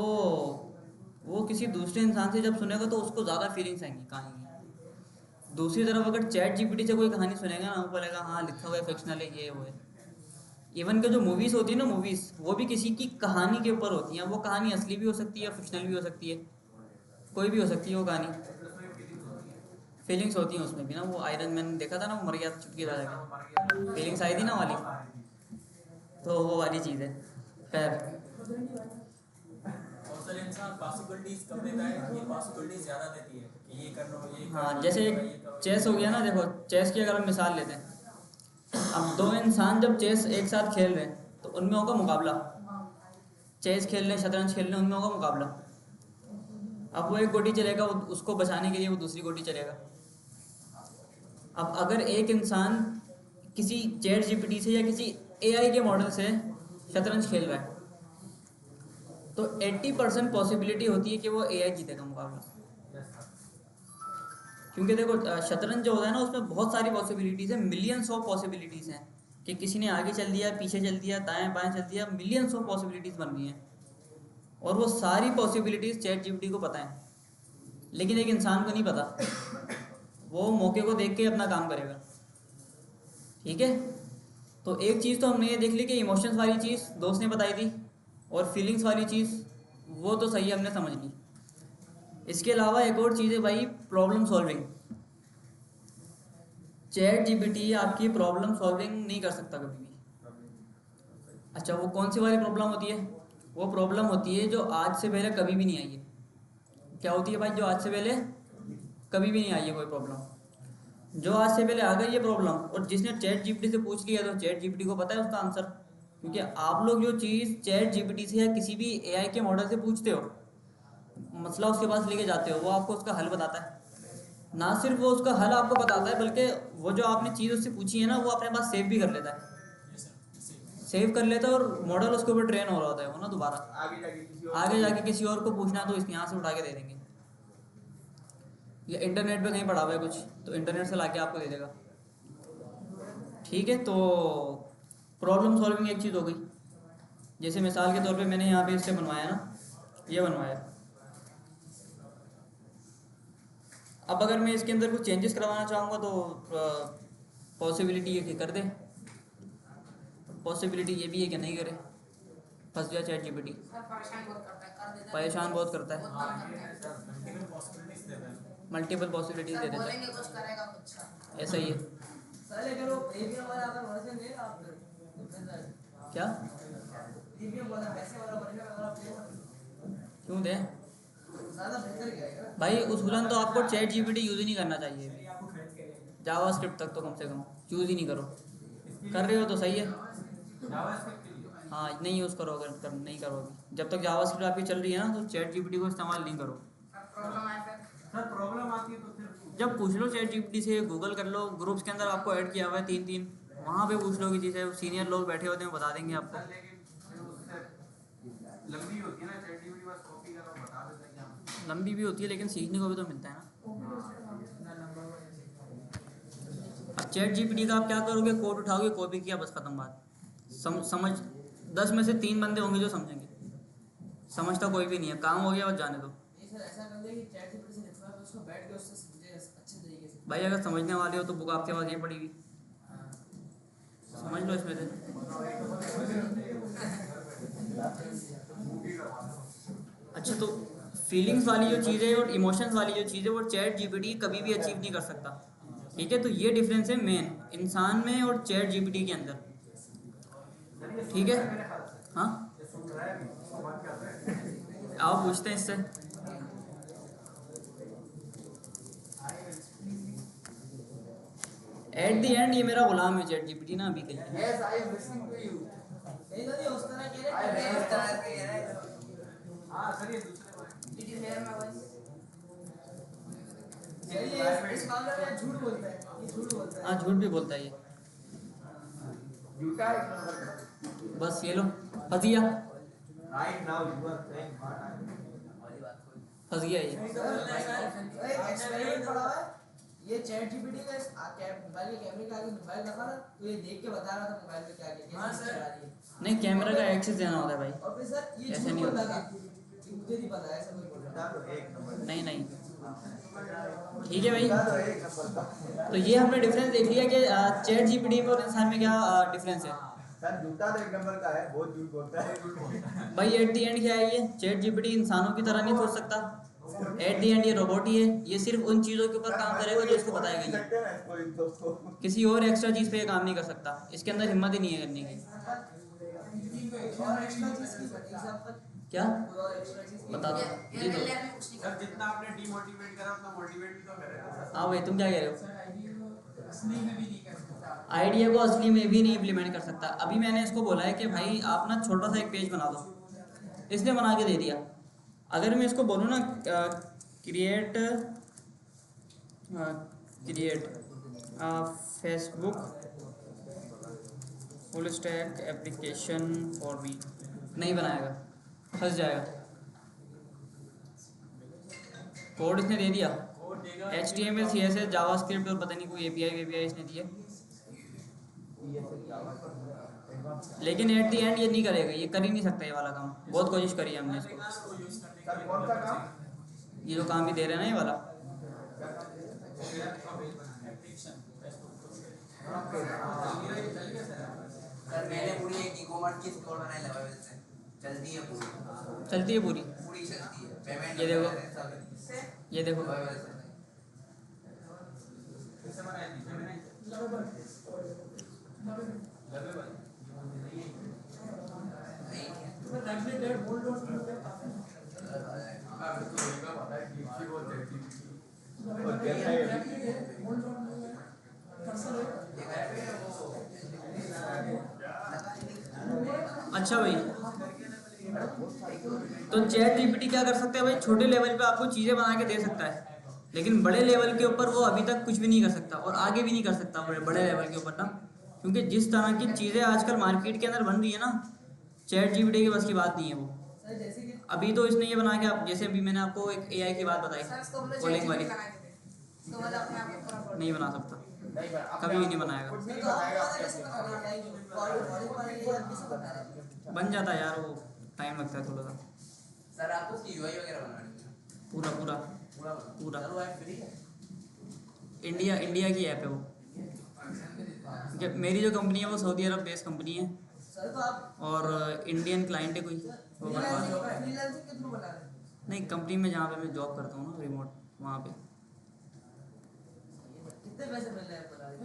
वो किसी दूसरे इंसान से जब सुनेगा तो उसको ज़्यादा फीलिंग्स आएंगी कहानी की। दूसरी तरफ अगर चैट जीपीटी से कोई कहानी सुनेगा ना, वो बोलेगा हाँ लिखा हुआ है, फिक्शनल है, ये वो है। इवन के जो मूवीज़ होती है ना, मूवीज़ वो भी किसी की कहानी के ऊपर होती हैं। वो कहानी असली भी हो सकती है, फिक्शनल भी हो सकती है, कोई भी हो सकती है वो कहानी। फीलिंग्स होती हैं उसमें भी ना। वो आयरन मैन देखा था ना, वो मर गया चुटकी लगा के, फीलिंग्स आई थी ना वाली, तो वो वाली चीज़ है। खैर, और सर इंसान पॉसिबिलिटीज कम देता है, ये पॉसिबिलिटीज ज़्यादा देती है कि ये कर लो, ये कर हाँ लो, जैसे ये करो। चेस हो गया ना, देखो चेस की अगर हम मिसाल लेते हैं, अब दो इंसान जब चेस एक साथ खेल रहे हैं तो उनमें होगा मुकाबला। चेस खेल रहे हैं, शतरंज खेल रहे हैं, उनमें होगा मुकाबला। अब वो एक गोटी चलेगा, उसको बचाने के लिए वो दूसरी गोटी चलेगा। अब अगर एक इंसान किसी चैट जीपीटी से या किसी एआई के मॉडल से शतरंज खेल रहा है, तो 80% पॉसिबिलिटी होती है कि वो एआई जीतेगा मुकाबला। क्योंकि देखो शतरंज जो होता है ना, उसमें बहुत सारी पॉसिबिलिटीज़ है, मिलियंस ऑफ पॉसिबिलिटीज़ हैं कि किसी ने आगे चल दिया, पीछे चल दिया, दाएं बाएं चल दिया, मिलियंस ऑफ पॉसिबिलिटीज़ बन रही हैं। और वो सारी पॉसिबिलिटीज़ चैट जीपीटी को पता है, लेकिन एक इंसान को नहीं पता। वो मौके को देख के अपना काम करेगा। ठीक है, तो एक चीज़ तो हमने ये देख ली कि इमोशंस वाली चीज़ दोस्त ने बताई थी, और फीलिंग्स वाली चीज़ वो तो सही हमने समझ ली। इसके अलावा एक और चीज़ है भाई, प्रॉब्लम सॉल्विंग। चैट जीपीटी आपकी प्रॉब्लम सॉल्विंग नहीं कर सकता कभी भी। अच्छा, वो कौन सी वाली प्रॉब्लम होती है? वो प्रॉब्लम होती है जो आज से पहले कभी भी नहीं आई है। क्या होती है भाई, जो आज से पहले कभी भी नहीं आई है कोई प्रॉब्लम, जो आज से पहले आ गई ये प्रॉब्लम, और जिसने चैट जीपीटी से पूछ लिया तो चैट जीपीटी को पता है उसका आंसर। क्योंकि आप लोग जो चीज़ चैट जीपीटी से या किसी भी एआई के मॉडल से पूछते हो, मसला उसके पास लेके जाते हो, वो आपको उसका हल बताता है। ना सिर्फ वो उसका हल आपको बताता है, बल्कि वो जो आपने चीज़ उससे पूछी है ना, वो अपने पास सेव भी कर लेता है। सेव कर लेता है, और मॉडल उसके ऊपर ट्रेन हो रहा होता है वो ना दोबारा। आगे जाके किसी और को पूछना है तो इस यहाँ से उठा के दे देंगे, या इंटरनेट पे कहीं पड़ा हुआ है कुछ तो इंटरनेट से लाके आपको दे देगा। ठीक है, तो प्रॉब्लम सॉल्विंग एक चीज़ हो गई। जैसे मिसाल के तौर पे मैंने यहाँ पे इससे बनवाया ना, ये बनवाया। अब अगर मैं इसके अंदर कुछ चेंजेस करवाना चाहूँगा तो पॉसिबिलिटी ये कि कर दे, पॉसिबिलिटी ये भी है कि नहीं करे, फंस गया चैट जीपीटी। सर परेशान बहुत करता है, कर देता है। परेशान बहुत करता है, बहुत तंग करता है। मल्टीपल पॉसिबिलिटीज दे सर देता है। बोलेंगे कुछ करेगा कुछ। ऐसा ही है। साले करो प्रीमियम वाला अगर वर्जन ले आप क्या प्रीमियम वाला पैसे वाला वर्जन अगर आप ले क्यों दें ज्यादा बेहतर क्या है। भाई? उसूलन तो आपको चैट जीपीटी यूज़ ही नहीं करना चाहिए, जावास्क्रिप्ट तक तो कम से कम यूज़ ही नहीं करो। कर रहे हो तो सही है, हाँ नहीं यूज़ करो। अगर नहीं करोगे, जब तक जावास्क्रिप्ट आपकी चल रही है ना, तो चैट जीपीटी को इस्तेमाल नहीं करो। प्रॉब्लम आया फिर सर प्रॉब्लम आती है तो फिर जब पूछ लो चैट जीपीटी से, गूगल कर लो, ग्रुप्स के अंदर आपको ऐड किया हुआ है 3-3, वहाँ पे पूछ लो किसी से, सीनियर लोग बैठे होते हैं बता देंगे आपको। लेकिन फिर उससे लंबी होती है ना चैट जीपीटी, बस कॉपी करो बता देता है क्या। लंबी भी होती है लेकिन सीखने को भी तो मिलता है ना। अब चैट जीपीटी का आप क्या करोगे, कोड उठाओगे, कॉपी किया, बस खत्म बात। समझ 10 में से 3 बंदे होंगे जो समझेंगे, समझता कोई भी नहीं है, काम हो गया बस जाने दो। ये सर ऐसा कर दे कि चैट जीपीटी से लिखवा के उसको बैठ के उससे समझे अच्छे तरीके से। भाई अगर समझने वाले हो तो बुक आपके पास ये पड़ेगी, समझ लो इसमें से। अच्छा, तो फीलिंग्स वाली जो चीज़ है और इमोशंस वाली जो चीज़ है, वो चैट जीपीटी कभी भी अचीव नहीं कर सकता। ठीक है, तो ये डिफरेंस है मेन इंसान में और चैट जीपीटी के अंदर। ठीक है, हाँ आप पूछते हैं इससे। एट द एंड ये मेरा गुलाम है चैट जीपीटी ना, अभी के लिए। Yes, I am listening to you. नहीं तो उस तरह कह I am रहे listening हैं। to you. हाँ सर ये दूसरे point। Did you hear my voice? ये इस मामले में झूठ बोलता है, ये झूठ बोलता है। हाँ झूठ भी बोलता है ये। झूठा एक नंबर का। बस ये लो, फंस गया, Right now you are saying what I am. फंस गया ये। एक्सपेरिमेंट पढ़ा हुआ है, ये चैट जीपीटी का मोबाइल के कैमरे के आगे मोबाइल रखा ना, तो ये देख के बता रहा था मोबाइल में क्या क्या हाँ, कैसे सर। चला रही है। नहीं, कैमरा का एक्सेस देना होता है भाई। और फिर सर ये ऐसा झूठ नहीं बोलता होता। था कि मुझे नहीं पता है, ऐसा कोई बोल रहा तो एक नंबर। नहीं नहीं, ठीक है भाई। तो एक नंबर का। तो ये हमने डिफरेंस देख लिया कि चैट जीपीटी में और इंसान में क्या डिफरेंस है। सर जूता तो एक नंबर का है, बहुत झूठ बोलता है। भाई एट दी एंड क्या है, ये चैट जीपीटी इंसानों की तरह नहीं सोच सकता। एट दी एंड ये रोबोट ही है, ये सिर्फ उन चीज़ों के ऊपर काम करेगा जो इसको बताया गया है। सकते हैं ना इसको इन दोस्तों को। किसी और एक्स्ट्रा चीज़ पे ये काम नहीं कर सकता, इसके अंदर हिम्मत ही नहीं है करने की। है। और एक्स्ट्रा चीज की एग्जांपल क्या कोई और एक्स्ट्रा चीज बता दो, ये जी दो। रियल में कुछ नहीं सर करता। जितना आपने डिमोटिवेट करा उतना मोटिवेट भी तो करेगा। हाँ भाई, तुम क्या कह रहे हो? असली में भी नहीं कर सकता। आइडिया को असली में भी नहीं इम्प्लीमेंट कर सकता। अभी मैंने इसको बोला है कि भाई आप ना छोटा सा एक पेज बना दो, इसने बना के दे दिया। अगर मैं इसको बोलूँ ना create Facebook full stack application for me, नहीं बनाएगा, फंस जाएगा। कोड इसने दे दिया, HTML CSS जावास्क्रिप्ट और पता नहीं कोई API इसने दिए, लेकिन एट द एंड ये नहीं करेगा, ये कर ही नहीं सकता ये वाला काम। बहुत कोशिश करी है हमने इसको। सर कौन सा काम? ये जो काम भी दे रहे हैं ना ये वाला, सर मैंने पूरी एक ई-कॉमर्स की स्टोर बनाई लगा वेब से, चलती है पूरी चलती है पूरी। पूरी चलती है, पेमेंट ये देखो, ये देखो, और कैसा है? अच्छा भाई। तो चैट जीपीटी क्या कर सकते हैं भाई, छोटे लेवल पे आपको चीज़ें बना के दे सकता है, लेकिन बड़े लेवल के ऊपर वो अभी तक कुछ भी नहीं कर सकता और आगे भी नहीं कर सकता बड़े लेवल के ऊपर ना, क्योंकि जिस तरह की चीज़ें आजकल मार्केट के अंदर बन रही है ना, चैट जीपीटी की बस की बात नहीं है वो। सर जैसे कि अभी तो इसने ये बना के जैसे अभी मैंने आपको एक AI की बात बताई, सर इसको बोलो कॉलिंग चैट वाली, जीपीटी बना के दे। तो मतलब अपने आप को पूरा नहीं बना सकता, नहीं बना, कभी भी नहीं बनाएगा। कुछ नहीं तो आप बनाएगा पता कैसे बना रहे हैं, कॉलिंग वाले ये कैसे बना रहे हैं? बन जाता है यार, वो टाइम लगता है थोड़ा सा। सर आपको उसकी यूआई वगैरह बनानी है पूरा पूरा पूरा पूरा चलो ऐप फ्री है। इंडिया की ऐप है वो। जब मेरी जो कंपनी है वो सऊदी अरब बेस्ड कंपनी है सर तो आप और इंडियन क्लाइंट है कोई, वो बनवा रहा है। फ्रीलांसिंग के थ्रू बना रहे हैं? नहीं, कंपनी में जहाँ पे मैं जॉब करता हूँ ना रिमोट, वहाँ पे कितने पैसे मिल रहे हैं बता रहे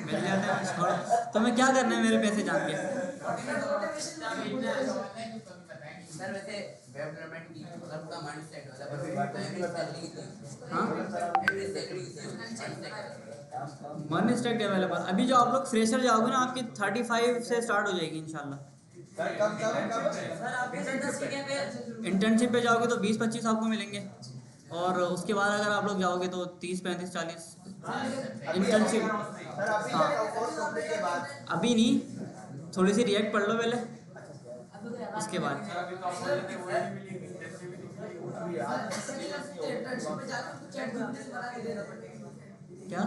मिल जाते हैं। छोड़, तुम्हें क्या करना है मेरे पैसे जान के? सर वैसे वेब डेवलपमेंट की अगर पूरा माइंड सेट हो जाए वन स्टैक डेवलपर। अभी जो आप लोग फ्रेशर जाओगे ना, आपकी 35 से स्टार्ट हो जाएगी इंशाल्लाह। सर कब सर आपके सेंटर सीखे पे इंटर्नशिप पे जाओगे तो 20-25 आपको मिलेंगे, और उसके बाद अगर आप लोग जाओगे तो 30-35-40 इंटर्नशिप। सर अभी तक कोर्स कंप्लीट के बाद अभी नहीं, थोड़ी सी रिएक्ट पढ़ लो पहले, उसके बाद इंटर्नशिप पे जाकर कुछ चैट जीपीटी बना के देना पड़ेगा। क्या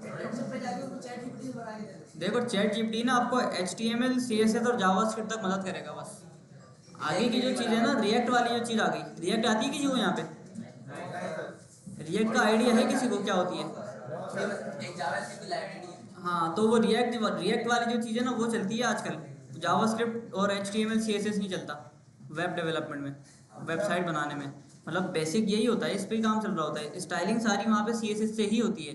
इंटर्नशिप पे जाकर कुछ चैट जीपीटी बना के देना। देखो, चैट जीपीटी ना आपको HTML CSS और जावास्क्रिप्ट तक मदद करेगा बस। आगे की जो चीज़ है ना, रिएक्ट वाली जो चीज़ आ गई, रिएक्ट आती है किसी को यहाँ पे? रिएक्ट का आइडिया है किसी को क्या होती है? एक जावास्क्रिप्ट की लाइब्रेरी है। हाँ, तो वो रिएक्ट वाली जो चीज़ है ना वो चलती है आजकल। जावास्क्रिप्ट और HTML CSS नहीं चलता वेब डेवलपमेंट में, वेबसाइट बनाने में। मतलब बेसिक यही होता है, इस पे काम चल रहा होता है। स्टाइलिंग सारी वहाँ पे CSS से ही होती है।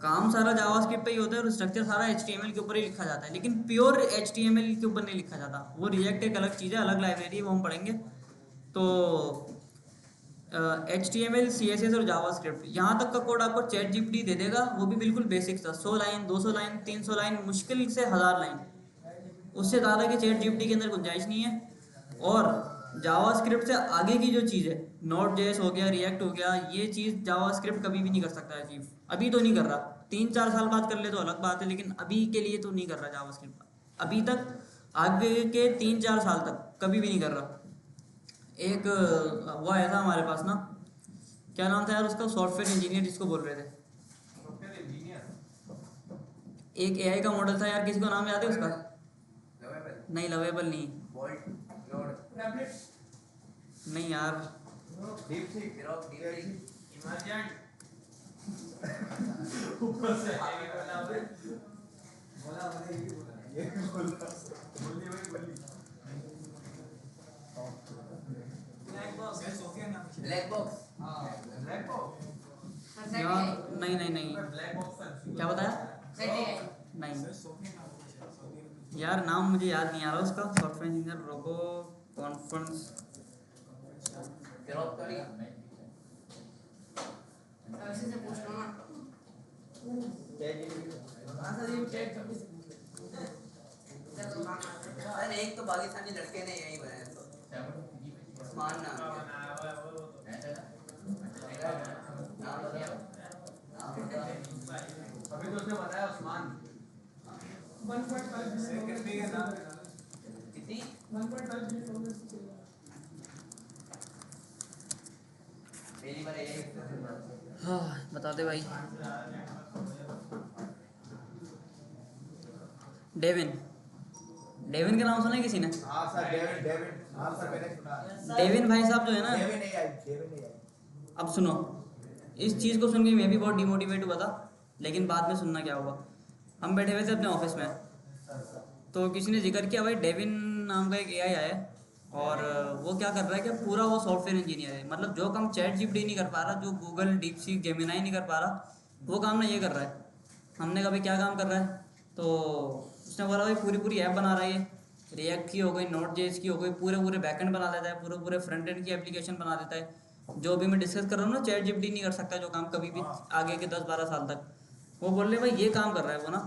काम सारा जावास्क्रिप्ट पे ही होता है और स्ट्रक्चर सारा HTML के ऊपर ही लिखा जाता है, लेकिन प्योर HTML के ऊपर नहीं लिखा जाता। वो रिएक्ट एक अलग चीज़ है, अलग लाइब्रेरी है, वो हम पढ़ेंगे। तो HTML, CSS और जावास्क्रिप्ट, यहाँ तक का कोड आपको चैट जीपीटी दे देगा, वो भी बिल्कुल बेसिक था। 100 लाइन, 200 लाइन, 300 लाइन, मुश्किल से 1000 लाइन, उससे ज़्यादा की चैट जीपीटी के अंदर गुंजाइश नहीं है। और जावास्क्रिप्ट से आगे की जो चीज़ है, Node.js हो गया, रिएक्ट हो गया, ये चीज़ जावास्क्रिप्ट कभी भी नहीं कर सकता अचीव। अभी तो नहीं कर रहा, 3-4 साल बाद कर ले तो अलग बात है, लेकिन अभी के लिए तो नहीं कर रहा जावास्क्रिप्ट। अभी तक, आगे के 3-4 साल तक कभी भी नहीं कर रहा। एक वो आया था हमारे पास ना, क्या नाम था यार उसका, सॉफ्टवेयर इंजीनियर जिसको बोल रहे थे, सॉफ्टवेयर इंजीनियर, एक AI का मॉडल था यार, किसी को नाम याद है उसका? लवेबल, नहीं, लवेबल नहीं, बोल्ट, लोड, नहीं यार, deep seek, Grok, deep, emergent, ऊपर से आगे वाला है। ये बोल बोली वही बोली। ब्लैक बॉक्स, ब्लैक बॉक्स, यार नहीं नहीं नहीं, ब्लैक बॉक्स क्या बताया? नहीं यार, नाम मुझे याद नहीं आ रहा उसका, software engineer, robo conference, Grok तो नहीं, ऐसे से पूछ लो ना। चैट जीपीटी आंसर ये चैट जीपीटी इधर तो काम आता है। सर एक तो पाकिस्तानी लड़के ने यही बनाया तो उस्मान नाम है। नाम बताओ, नाम बताओ। अभी तो उसने बताया उस्मान। 1.5 कितनी? 1.5 पहली बार यही हाँ बता दे भाई। डेविन, डेविन का नाम सुना है किसी ने? हाँ सर, डेविड हाँ सर, मैंने सुना। डेविन भाई साहब जो है ना, डेविड नहीं आई। अब सुनो, इस चीज़ को सुन के मैं भी बहुत डिमोटिवेट हुआ था, लेकिन बाद में सुनना क्या हुआ। हम बैठे हुए थे अपने ऑफिस में, तो किसी ने जिक्र किया भाई डेविन नाम का एक AI आया है, और वो क्या कर रहा है कि पूरा वो सॉफ्टवेयर इंजीनियर है। मतलब जो काम चैट जीपीटी नहीं कर पा रहा, जो गूगल, डीपसीक, जेमिनाई नहीं कर पा रहा, वो काम ना ये कर रहा है। हमने कहा भाई क्या काम कर रहा है, तो उसने बोला भाई पूरी ऐप बना रहा है, ये रिएक्ट की हो गई, Node.js की हो गई, पूरे बैकएंड बना देता है, पूरे फ्रंट एंड की एप्लीकेशन बना देता है। जो भी मैं डिस्कस कर रहा हूँ ना, चैट जीपीटी नहीं कर सकता जो काम कभी भी आगे के 10-12 साल तक। वो बोल रहे भाई ये काम कर रहा है वो ना,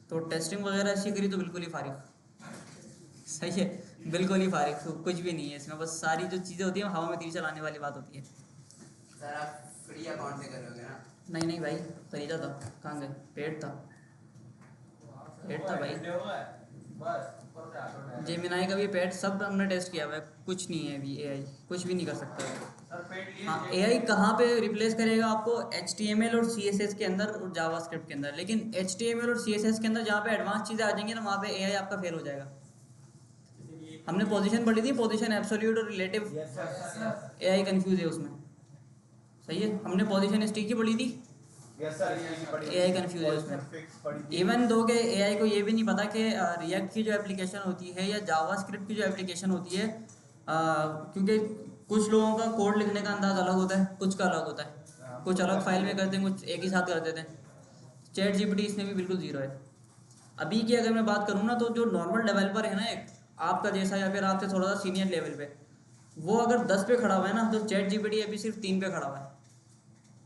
तो टेस्टिंग वगैरह ऐसी करी तो बिल्कुल ही फारिग। सही है, बिल्कुल ही फारिग, कुछ भी नहीं है इसमें, बस सारी जो चीज़ें होती हैं हवा में तीर चलाने वाली बात होती है। सर आप फ्री अकाउंट से करोगे ना? नहीं भाई, खरीदा था, कहाँ गए, पेड था भाई। बस ऊपर से आगे। जेमिनाई का भी पेड, सब हमने टेस्ट किया हुआ है, कुछ नहीं है अभी। AI कुछ भी नहीं कर सकता है। सर पेड लिए हाँ, AI कहाँ पे रिप्लेस करेगा आपको? HTML और CSS के अंदर और जावास्क्रिप्ट के अंदर। लेकिन HTML और CSS के अंदर जहाँ पे एडवांस चीज़ें आ जाएंगी ना, वहाँ पे AI आपका फेल हो जाएगा। हमने पोजीशन पढ़ी थी, पोजीशन एब्सोल्यूट और relative, yes sir, AI confuse है उसमें। सही है, हमने पोजीशन स्टिक की पढ़ी थी, यस सर, AI कंफ्यूज है उसमें। फिक्स पड़ी थी। इवन दो के AI को ये भी नहीं पता कि रिएक्ट की जो एप्लीकेशन होती है या जावास्क्रिप्ट की जो एप्लीकेशन होती है, क्योंकि कुछ लोगों का कोड लिखने का अंदाज अलग होता है, कुछ का अलग होता है, कुछ अलग फाइल में करते हैं, कुछ एक ही साथ कर देते हैं। चैट जीपीटी इसमें भी बिल्कुल जीरो है। अभी की अगर मैं बात करूँ ना, तो जो नॉर्मल डेवलपर है ना, एक आपका जैसा या फिर आपसे थोड़ा सा सीनियर लेवल पे, वो अगर 10 पे खड़ा हुआ है ना, तो चैट जीपीटी अभी सिर्फ 3 पे खड़ा हुआ है।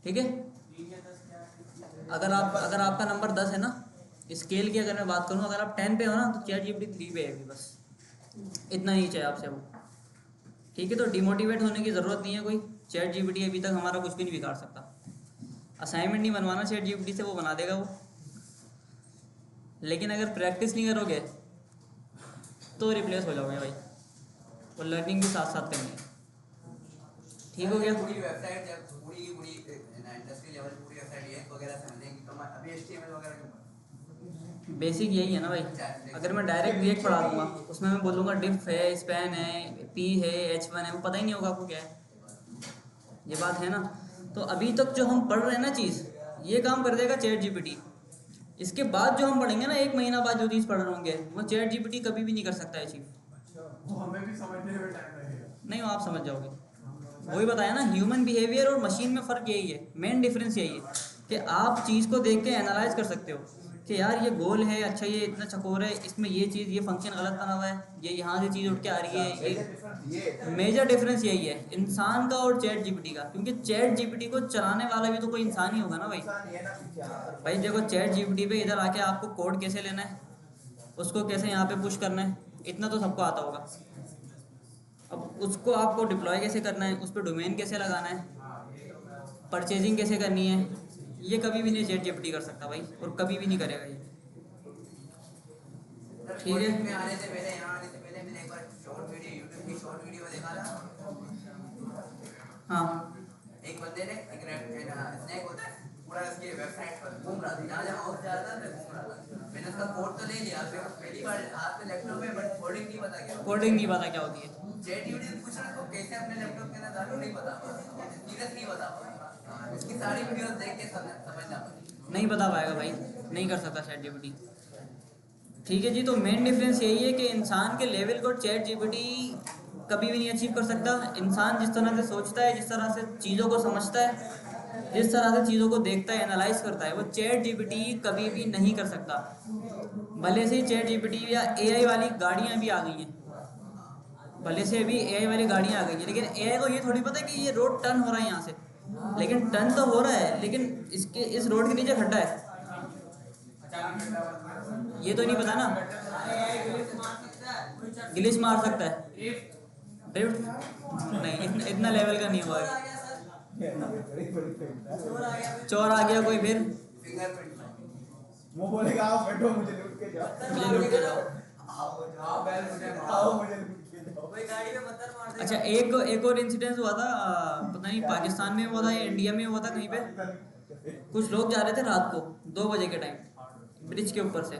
ठीक है, अगर आपका नंबर 10 है ना, स्केल की अगर मैं बात करूँ, अगर आप 10 पे हो ना, तो चैट जीपीटी 3 पे है अभी, बस इतना ही चाहिए आपसे वो। ठीक है, तो डिमोटिवेट होने की ज़रूरत नहीं है कोई। चैट जीपीटी अभी तक हमारा कुछ भी नहीं बिगाड़ सकता। असाइनमेंट नहीं बनवाना चैट जीपीटी से, वो बना देगा वो। लेकिन अगर प्रैक्टिस नहीं करोगे तो रिप्लेस हो जाओगे भाई, और लर्निंग भी साथ साथ करनी है। ठीक हो गया? पूरी वेबसाइट जब पूरी इंडस्ट्री लेवल पूरी वेबसाइट ये वगैरह समझेंगे तो अभी HTML वगैरह क्यों? बेसिक यही है ना भाई। अगर मैं डायरेक्ट रिएक्ट पढ़ा दूंगा, उसमें मैं बोलूँगा डिफ है, स्पैन है, P है, H1 है, वो पता ही नहीं होगा आपको क्या है। ये बात है ना। तो अभी तक जो हम पढ़ रहे हैं ना चीज़, ये काम कर देगा चैट जीपीटी। इसके बाद जो हम पढ़ेंगे ना, 1 महीना बाद जो चीज़ पढ़ रहे होंगे, वो चैट जीपीटी कभी भी नहीं कर सकता है चीज़। वो हमें भी समझने में टाइम लगेगा। नहीं, वो आप समझ जाओगे। वही बताया ना, ह्यूमन बिहेवियर और मशीन में फ़र्क यही है, मेन डिफरेंस यही है। कि आप चीज़ को देख के एनालाइज कर सकते हो कि यार ये गोल है, अच्छा ये इतना चकोर है, इसमें ये चीज़, ये फंक्शन गलत बना हुआ है, ये यहाँ से चीज़ उठ के आ रही है। ये मेजर डिफरेंस यही है इंसान का और चैट जीपीटी का, क्योंकि चैट जीपीटी को चलाने वाला भी तो कोई इंसान ही होगा ना भाई। भाई देखो चैट जीपीटी पे इधर आके आपको कोड कैसे लेना है, उसको कैसे यहाँ पे पुश करना है, इतना तो सबको आता होगा। अब उसको आपको डिप्लॉय कैसे करना है, उस पर डोमेन कैसे लगाना है, परचेजिंग कैसे करनी है, ये कभी भी नहीं चैट जीपीटी कर सकता भाई, और कभी भी नहीं करेगा ये। ठीक है। में आने से पहले, यहाँ आने से पहले मैंने एक बार शॉर्ट वीडियो, यूट्यूब की शॉर्ट वीडियो देखा था। हाँ एक बंदे ने एक स्नैक होता है पूरा उसकी वेबसाइट पर घूम रहा था, जहाँ जहाँ माउस जा रहा था मैं घूम रहा था। मैंने उसका कोड तो ले लिया, फिर पहली बार हाथ में लैपटॉप में, बट कोडिंग नहीं पता क्या कोडिंग नहीं पता क्या होती है। चैट यूट्यूब पूछ रहा है कैसे अपने लैपटॉप के अंदर डालूं, नहीं पता, सीरियस नहीं बता पाया। उसकी सारी वीडियोस देख के समझना पड़ेगा। नहीं बता पाएगा भाई, नहीं कर सकता चैट जीपीटी। ठीक है जी, तो मेन डिफरेंस यही है कि इंसान के लेवल को चैट जीपीटी कभी भी नहीं अचीव कर सकता। इंसान जिस तरह से सोचता है, जिस तरह से चीज़ों को समझता है, जिस तरह से चीज़ों को देखता है, एनालाइज करता है, वो चैट जीपीटी कभी भी नहीं कर सकता। भले से चैट जीपीटी या एआई वाली गाड़ियाँ भी आ गई हैं, भले से अभी एआई वाली गाड़ियाँ आ गई हैं, लेकिन एआई को ये थोड़ी पता है कि ये रोड टर्न हो रहा है यहाँ से, लेकिन टर्न तो हो रहा है, लेकिन इस रोड के नीचे खड्डा है, ये तो नहीं पता ना। ग्लिच मार सकता है, ड्रिफ्ट नहीं, इतना लेवल का नहीं हुआ है। चोर आ गया कोई, फिर फिंगरप्रिंट वो बोलेगा आओ बैठो मुझे लूट के जाओ, मुझे लूट के जाओ। आओ मुझे लूट के जाओ। कोई गाड़ी में पत्थर मार दे। अच्छा, एक और इंसिडेंस हुआ था, पता नहीं पाकिस्तान में हुआ था या इंडिया में हुआ था, कहीं पे कुछ लोग जा रहे थे रात को 2 बजे के टाइम ब्रिज के ऊपर से,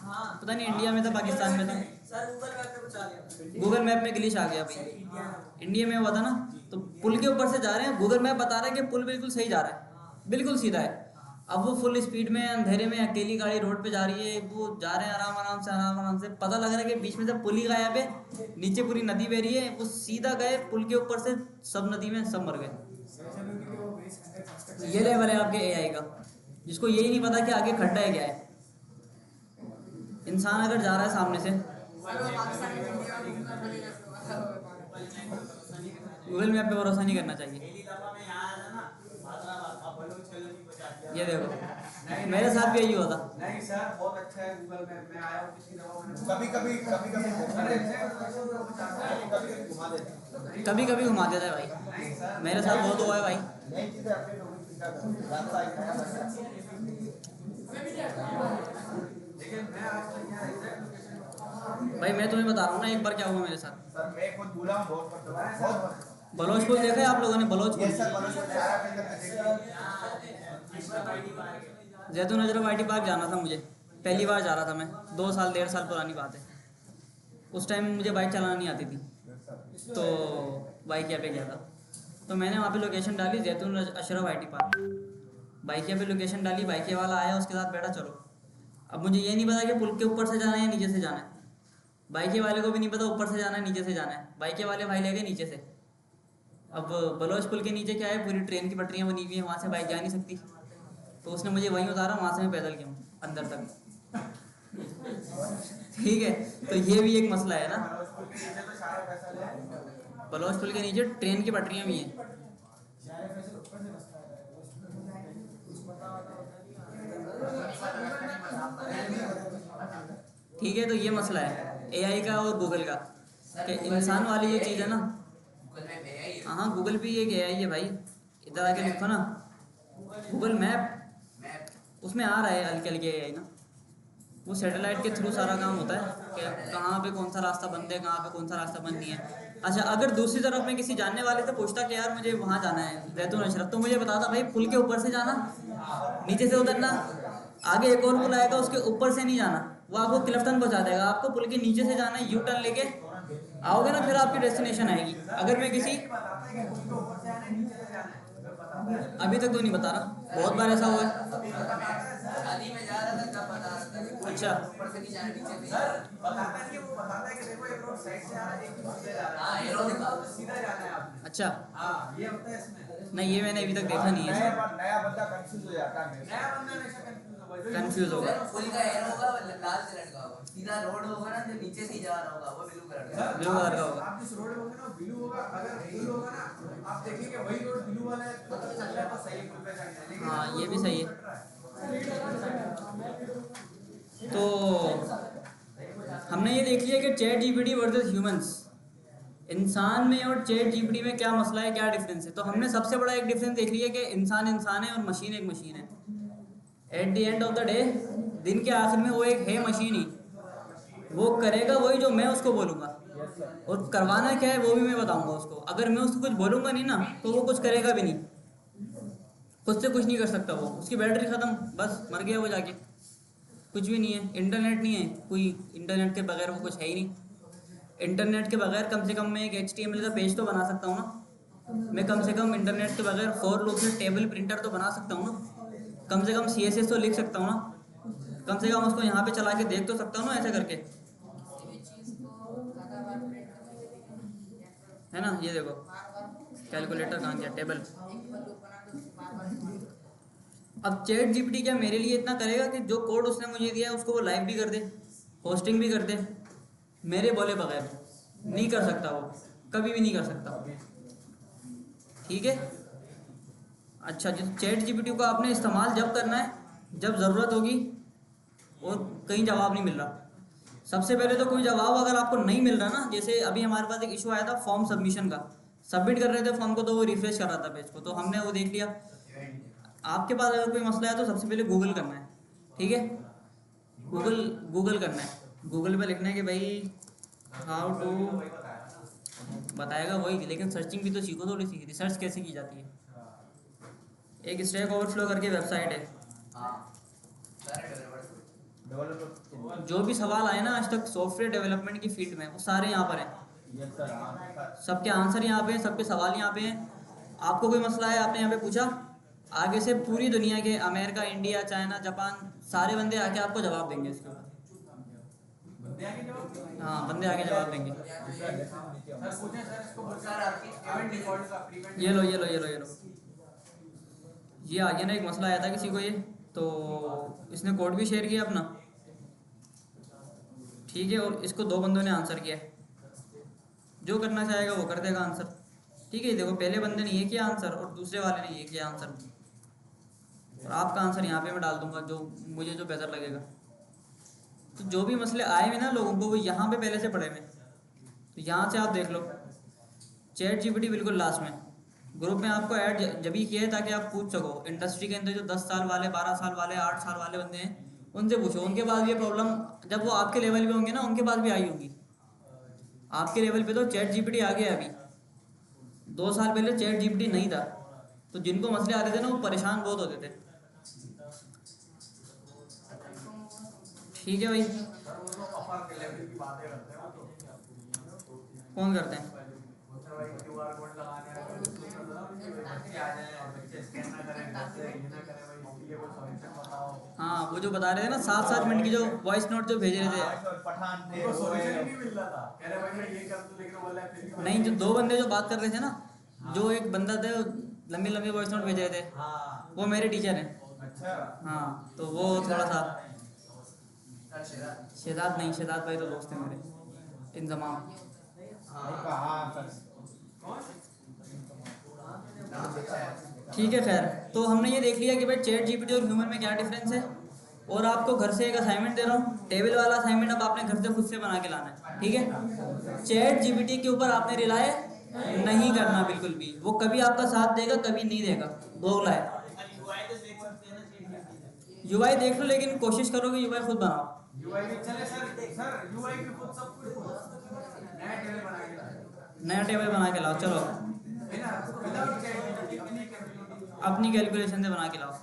हाँ पता नहीं इंडिया में था पाकिस्तान में था, सर गूगल मैप पे कुछ आ गया। गूगल मैप में ग्लिच आ गया भाई, इंडिया में हुआ था ना। तो पुल के ऊपर से जा रहे हैं, गूगल मैप बता रहा है कि पुल बिल्कुल सही जा रहा है, बिल्कुल सीधा है। अब वो फुल स्पीड में अंधेरे में अकेली गाड़ी रोड पे जा रही है, वो जा रहे हैं आराम आराम से, पता लग रहा है कि बीच में से पुल ही गायब है, नीचे पूरी नदी बह रही है, वो सीधा गए पुल के ऊपर से, सब नदी में सब मर गए। ये लेवल है आपके एआई का, जिसको यही नहीं पता कि आगे खड्डा है क्या है। इंसान अगर जा रहा है सामने से, गूगल मैप पे भरोसा नहीं करना चाहिए। ये देखो मेरे साथ भी यही हुआ था। नहीं सर, बहुत अच्छा है गूगल मैप में, आया हूँ पिछली दफा मैंने कभी कभी कभी कभी घुमा देता है भाई, मेरे साथ बहुत हुआ है भाई। नई चीजें अपडेट हो गई, रास्ता लेकिन मैं आज तक यहाँ एग्जैक्ट लोकेशन भाई मैं तुम्हें बता रहा हूँ ना, एक बार क्या हुआ मेरे साथ। सर मैं खुद भूला हूँ बहुत बलोच पुल देखा है आप लोगों ने? बलोच ये पुल, सर बलोच में सारा के अंदर देखिए जैतून अजरफ आईटी पार्क जाना था मुझे, पहली बार जा रहा था मैं, 2 साल 1.5 साल पुरानी बात है। उस टाइम मुझे बाइक चलाना नहीं आती थी, तो बाइकिया पे गया था, तो मैंने वहाँ पे लोकेशन डाली जैतून अशरफ आईटी पार्क, बाइकिया पे लोकेशन डाली, बाइकिया वाला आया, उसके साथ बैठा चलो। अब मुझे ये नहीं पता कि पुल के ऊपर से जाना है या नीचे से जाना है, बाइकिया वाले को भी नहीं पता ऊपर से जाना है नीचे से जाना है, बाइकिया वाले भाई ले गए नीचे से। अब बलोच पुल के नीचे क्या है, पूरी ट्रेन की पटरियाँ बनी हुई हैं, वहाँ से बाइक जा नहीं सकती, तो उसने मुझे वहीं उतारा, वहाँ से मैं पैदल गया हूँ अंदर तक। ठीक है, तो ये भी एक मसला है ना, बलोच पुल के नीचे ट्रेन की पटरियाँ भी हैं। ठीक है, तो ये मसला है एआई का और गूगल का, कि इंसान वाली जो चीज़ है ना, गूगल मैप है ही हाँ गूगल भी एक एआई है भाई। इधर आके लिखो ना गूगल मैप, मैप, उसमें आ रहा है हल्के हल्के एआई ना, वो सैटेलाइट के थ्रू सारा काम होता है कि कहाँ पे कौन सा रास्ता बंद है, कहाँ पे कौन सा रास्ता बंद नहीं है। अच्छा, अगर दूसरी तरफ मैं किसी जानने वाले से पूछता कि यार मुझे वहाँ जाना है जैतून अशरफ, तो मुझे बताता भाई पुल के ऊपर से जाना, नीचे से उतरना, आगे एक और पुल आएगा उसके ऊपर से नहीं जाना, वो आपको क्लिफ्टन पहुँचा देगा, आपको पुल के नीचे से जाना है, यू टर्न लेके आओगे ना, फिर आपकी डेस्टिनेशन आएगी। अगर मैं किसी, अभी तक तो नहीं बता रहा, बहुत बार ऐसा हुआ है। शादी में जा रहा था तब बता रहा था कि अच्छा, ऊपर से नहीं जाना, नीचे से सर बताता है कि वो बताता है कि देखो एक रोड साइड से आ रहा है, एक सीधा जा रहा है, हाँ, एरो दिखा। सीधा जाना है आपने। अच्छा, हाँ ये होता है इसमें। नहीं, ये मैंने अभी तक देखा नहीं है। नया बंदा कंफ्यूज हो जाता है मेरे से। नया बंदा हमेशा कंफ्यूज होगा कंफ्यूज होगा। सर पुल का एरो होगा वो लाल कलर का होगा, सीधा रोड होगा ना जो नीचे से ही जा रहा होगा वो ब्लू कलर का। सर, ब्लू कलर का होगा। आप जिस रोड में होंगे ना ब्लू होगा, अगर ब्लू होगा ना आप देखेंगे वही रोड ब्लू वाला है तो चल रहा है तो सही है, पुल पे जाएंगे, लेकिन हाँ, ये भी सही है। तो हमने ये देख लिया कि चैट जीपीटी वर्सेस ह्यूमंस, इंसान में और चैट जीपीटी में क्या मसला है, क्या डिफरेंस है। तो हमने सबसे बड़ा एक डिफरेंस देख लिया कि इंसान इंसान है और मशीन एक मशीन है। At the end of the day, दिन के आखिर में वो एक है मशीन ही, वो करेगा वही जो मैं उसको बोलूँगा, और करवाना क्या है वो भी मैं बताऊँगा उसको। अगर मैं उसको कुछ बोलूँगा नहीं ना तो वो कुछ करेगा भी नहीं, खुद से कुछ नहीं कर सकता वो, उसकी बैटरी ख़त्म, बस मर गया वो जाके, कुछ भी नहीं है। इंटरनेट नहीं है कोई, इंटरनेट के बगैर वो कुछ है ही नहीं। इंटरनेट के बगैर कम से कम मैं एक HTML का पेज तो बना सकता हूँ ना, मैं कम से कम इंटरनेट के बगैर फॉर लूप से टेबल प्रिंटर तो बना सकता हूँ ना, कम से कम CSS तो लिख सकता हूँ ना, कम से कम उसको यहाँ पे चला के देख तो सकता हूँ ना ऐसे करके, किसी भी चीज़ को ज़्यादा बार प्रिंट करने के लिए है ना। ये देखो कैलकुलेटर कहाँ गया, टेबल। एक बार लूप बना दो उसको बार-बार इस्तेमाल करो। अब चैट जीपीटी क्या मेरे लिए इतना करेगा कि जो कोड उसने मुझे दिया है उसको वो लाइव भी कर दे, होस्टिंग भी कर दे, मेरे बोले बगैर नहीं कर सकता वो, कभी भी नहीं कर सकता। ठीक है। अच्छा, जो चैट जीपीटी को आपने इस्तेमाल जब करना है जब ज़रूरत होगी, और कहीं जवाब नहीं मिल रहा। सबसे पहले तो कोई जवाब अगर आपको नहीं मिल रहा ना, जैसे अभी हमारे पास एक इशू आया था फॉर्म सबमिशन का, सबमिट कर रहे थे फॉर्म को तो वो रिफ्रेश कर रहा था पेज को, तो हमने वो देख लिया। आपके पास अगर कोई मसला है तो सबसे पहले गूगल करना है, ठीक है, गूगल करना है, गूगल पे लिखना है कि भाई हाउ टू, बताएगा वही, लेकिन सर्चिंग भी तो सीखो, थोड़ी सी रिसर्च कैसे की जाती है। एक स्टैक ओवरफ्लो करके वेबसाइट है, हाँ सारे डेवलपर जो भी सवाल आए ना आज तक सॉफ्टवेयर डेवलपमेंट की फील्ड में, वो सारे यहाँ पर हैं, सबके आंसर यहाँ पे हैं, सबके सवाल यहाँ पे हैं। आपको कोई मसला है, आपने यहाँ पे पूछा, आगे से पूरी दुनिया के अमेरिका, इंडिया, चाइना, जापान, सारे बंदे आके आपको जवाब देंगे इसके ऊपर। बंदे आगे जवाब हाँ, बंदे आके जवाब देंगे। सर पूछे सर इसको बोल सर आपकी पेमेंट डिफॉल्ट का प्रीपेड ये लो ये लो ये लो ये लो, ये आ गया ना, एक मसला आया था किसी को, ये तो इसने कोड भी शेयर किया अपना, ठीक है, और इसको 2 बंदों ने आंसर किया है, जो करना चाहेगा वो कर देगा आंसर, ठीक है। देखो पहले बंदे ने ये किया आंसर और दूसरे वाले ने ये किया आंसर, और आपका आंसर यहाँ पे मैं डाल दूंगा जो मुझे जो बेहतर लगेगा। तो जो भी मसले आए हुए ना लोगों को, वो यहाँ पे पहले से पड़े हुए, तो यहाँ से आप देख लो। चैट जीपीटी बिल्कुल लास्ट में, ग्रुप में आपको ऐड जब ही किया है ताकि आप पूछ सको। इंडस्ट्री के अंदर जो 10 साल वाले, 12 साल वाले, 8 साल वाले बंदे हैं, उनसे पूछो, उनके पास भी ये प्रॉब्लम, जब वो आपके लेवल पे होंगे ना उनके पास भी आई होगी। आपके लेवल पे तो चैट जीपीटी आ गया अभी, 2 साल पहले चैट जीपीटी नहीं था, तो जिनको मसले आते थे ना वो परेशान बहुत होते थे। ठीक है भाई, कौन करते हैं? हाँ, वो जो बता रहे थे ना 7-7 मिनट की जो वॉइस नोट जो भेज रहे थे, पठान थे उनको सॉल्यूशन ही नहीं मिल रहा था, कह रहे भाई मैं ये कर दूं, लेकिन वो बोला फिर भी नहीं, जो 2 बंदे जो बात कर रहे थे ना, जो एक बंदा थे लंबी लंबी वॉइस नोट भेज रहे थे, हाँ वो मेरे टीचर हैं। अच्छा हाँ, तो वो थोड़ा सा, सर शहजाद नहीं, शहजाद भाई तो दोस्त हैं मेरे, इंजमाम। ठीक है, खैर, तो हमने ये देख लिया कि भाई चैट जीपीटी और ह्यूमन में क्या डिफरेंस है, और आपको घर से एक असाइनमेंट दे रहा हूँ, टेबल वाला असाइनमेंट अब आपने घर से खुद से बना के लाना है, ठीक है। चैट जीपीटी के ऊपर आपने रिलाय नहीं करना बिल्कुल भी, वो कभी आपका साथ देगा कभी नहीं देगा, दोगला है। यूआई देख लो, लेकिन कोशिश करो कि यूआई खुद बनाओ। यूआई भी चले सर यूआई भी खुद सब कुछ नया टेबल बना के लाए, नया टेबल बना के लाओ, चलो है ना, विदाउट चैट अपनी कैलकुलेशन अपनी कैलकुलेशन से बना के लाओ।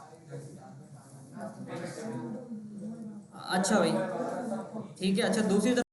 अच्छा भाई, ठीक है। अच्छा, दूसरी तरफ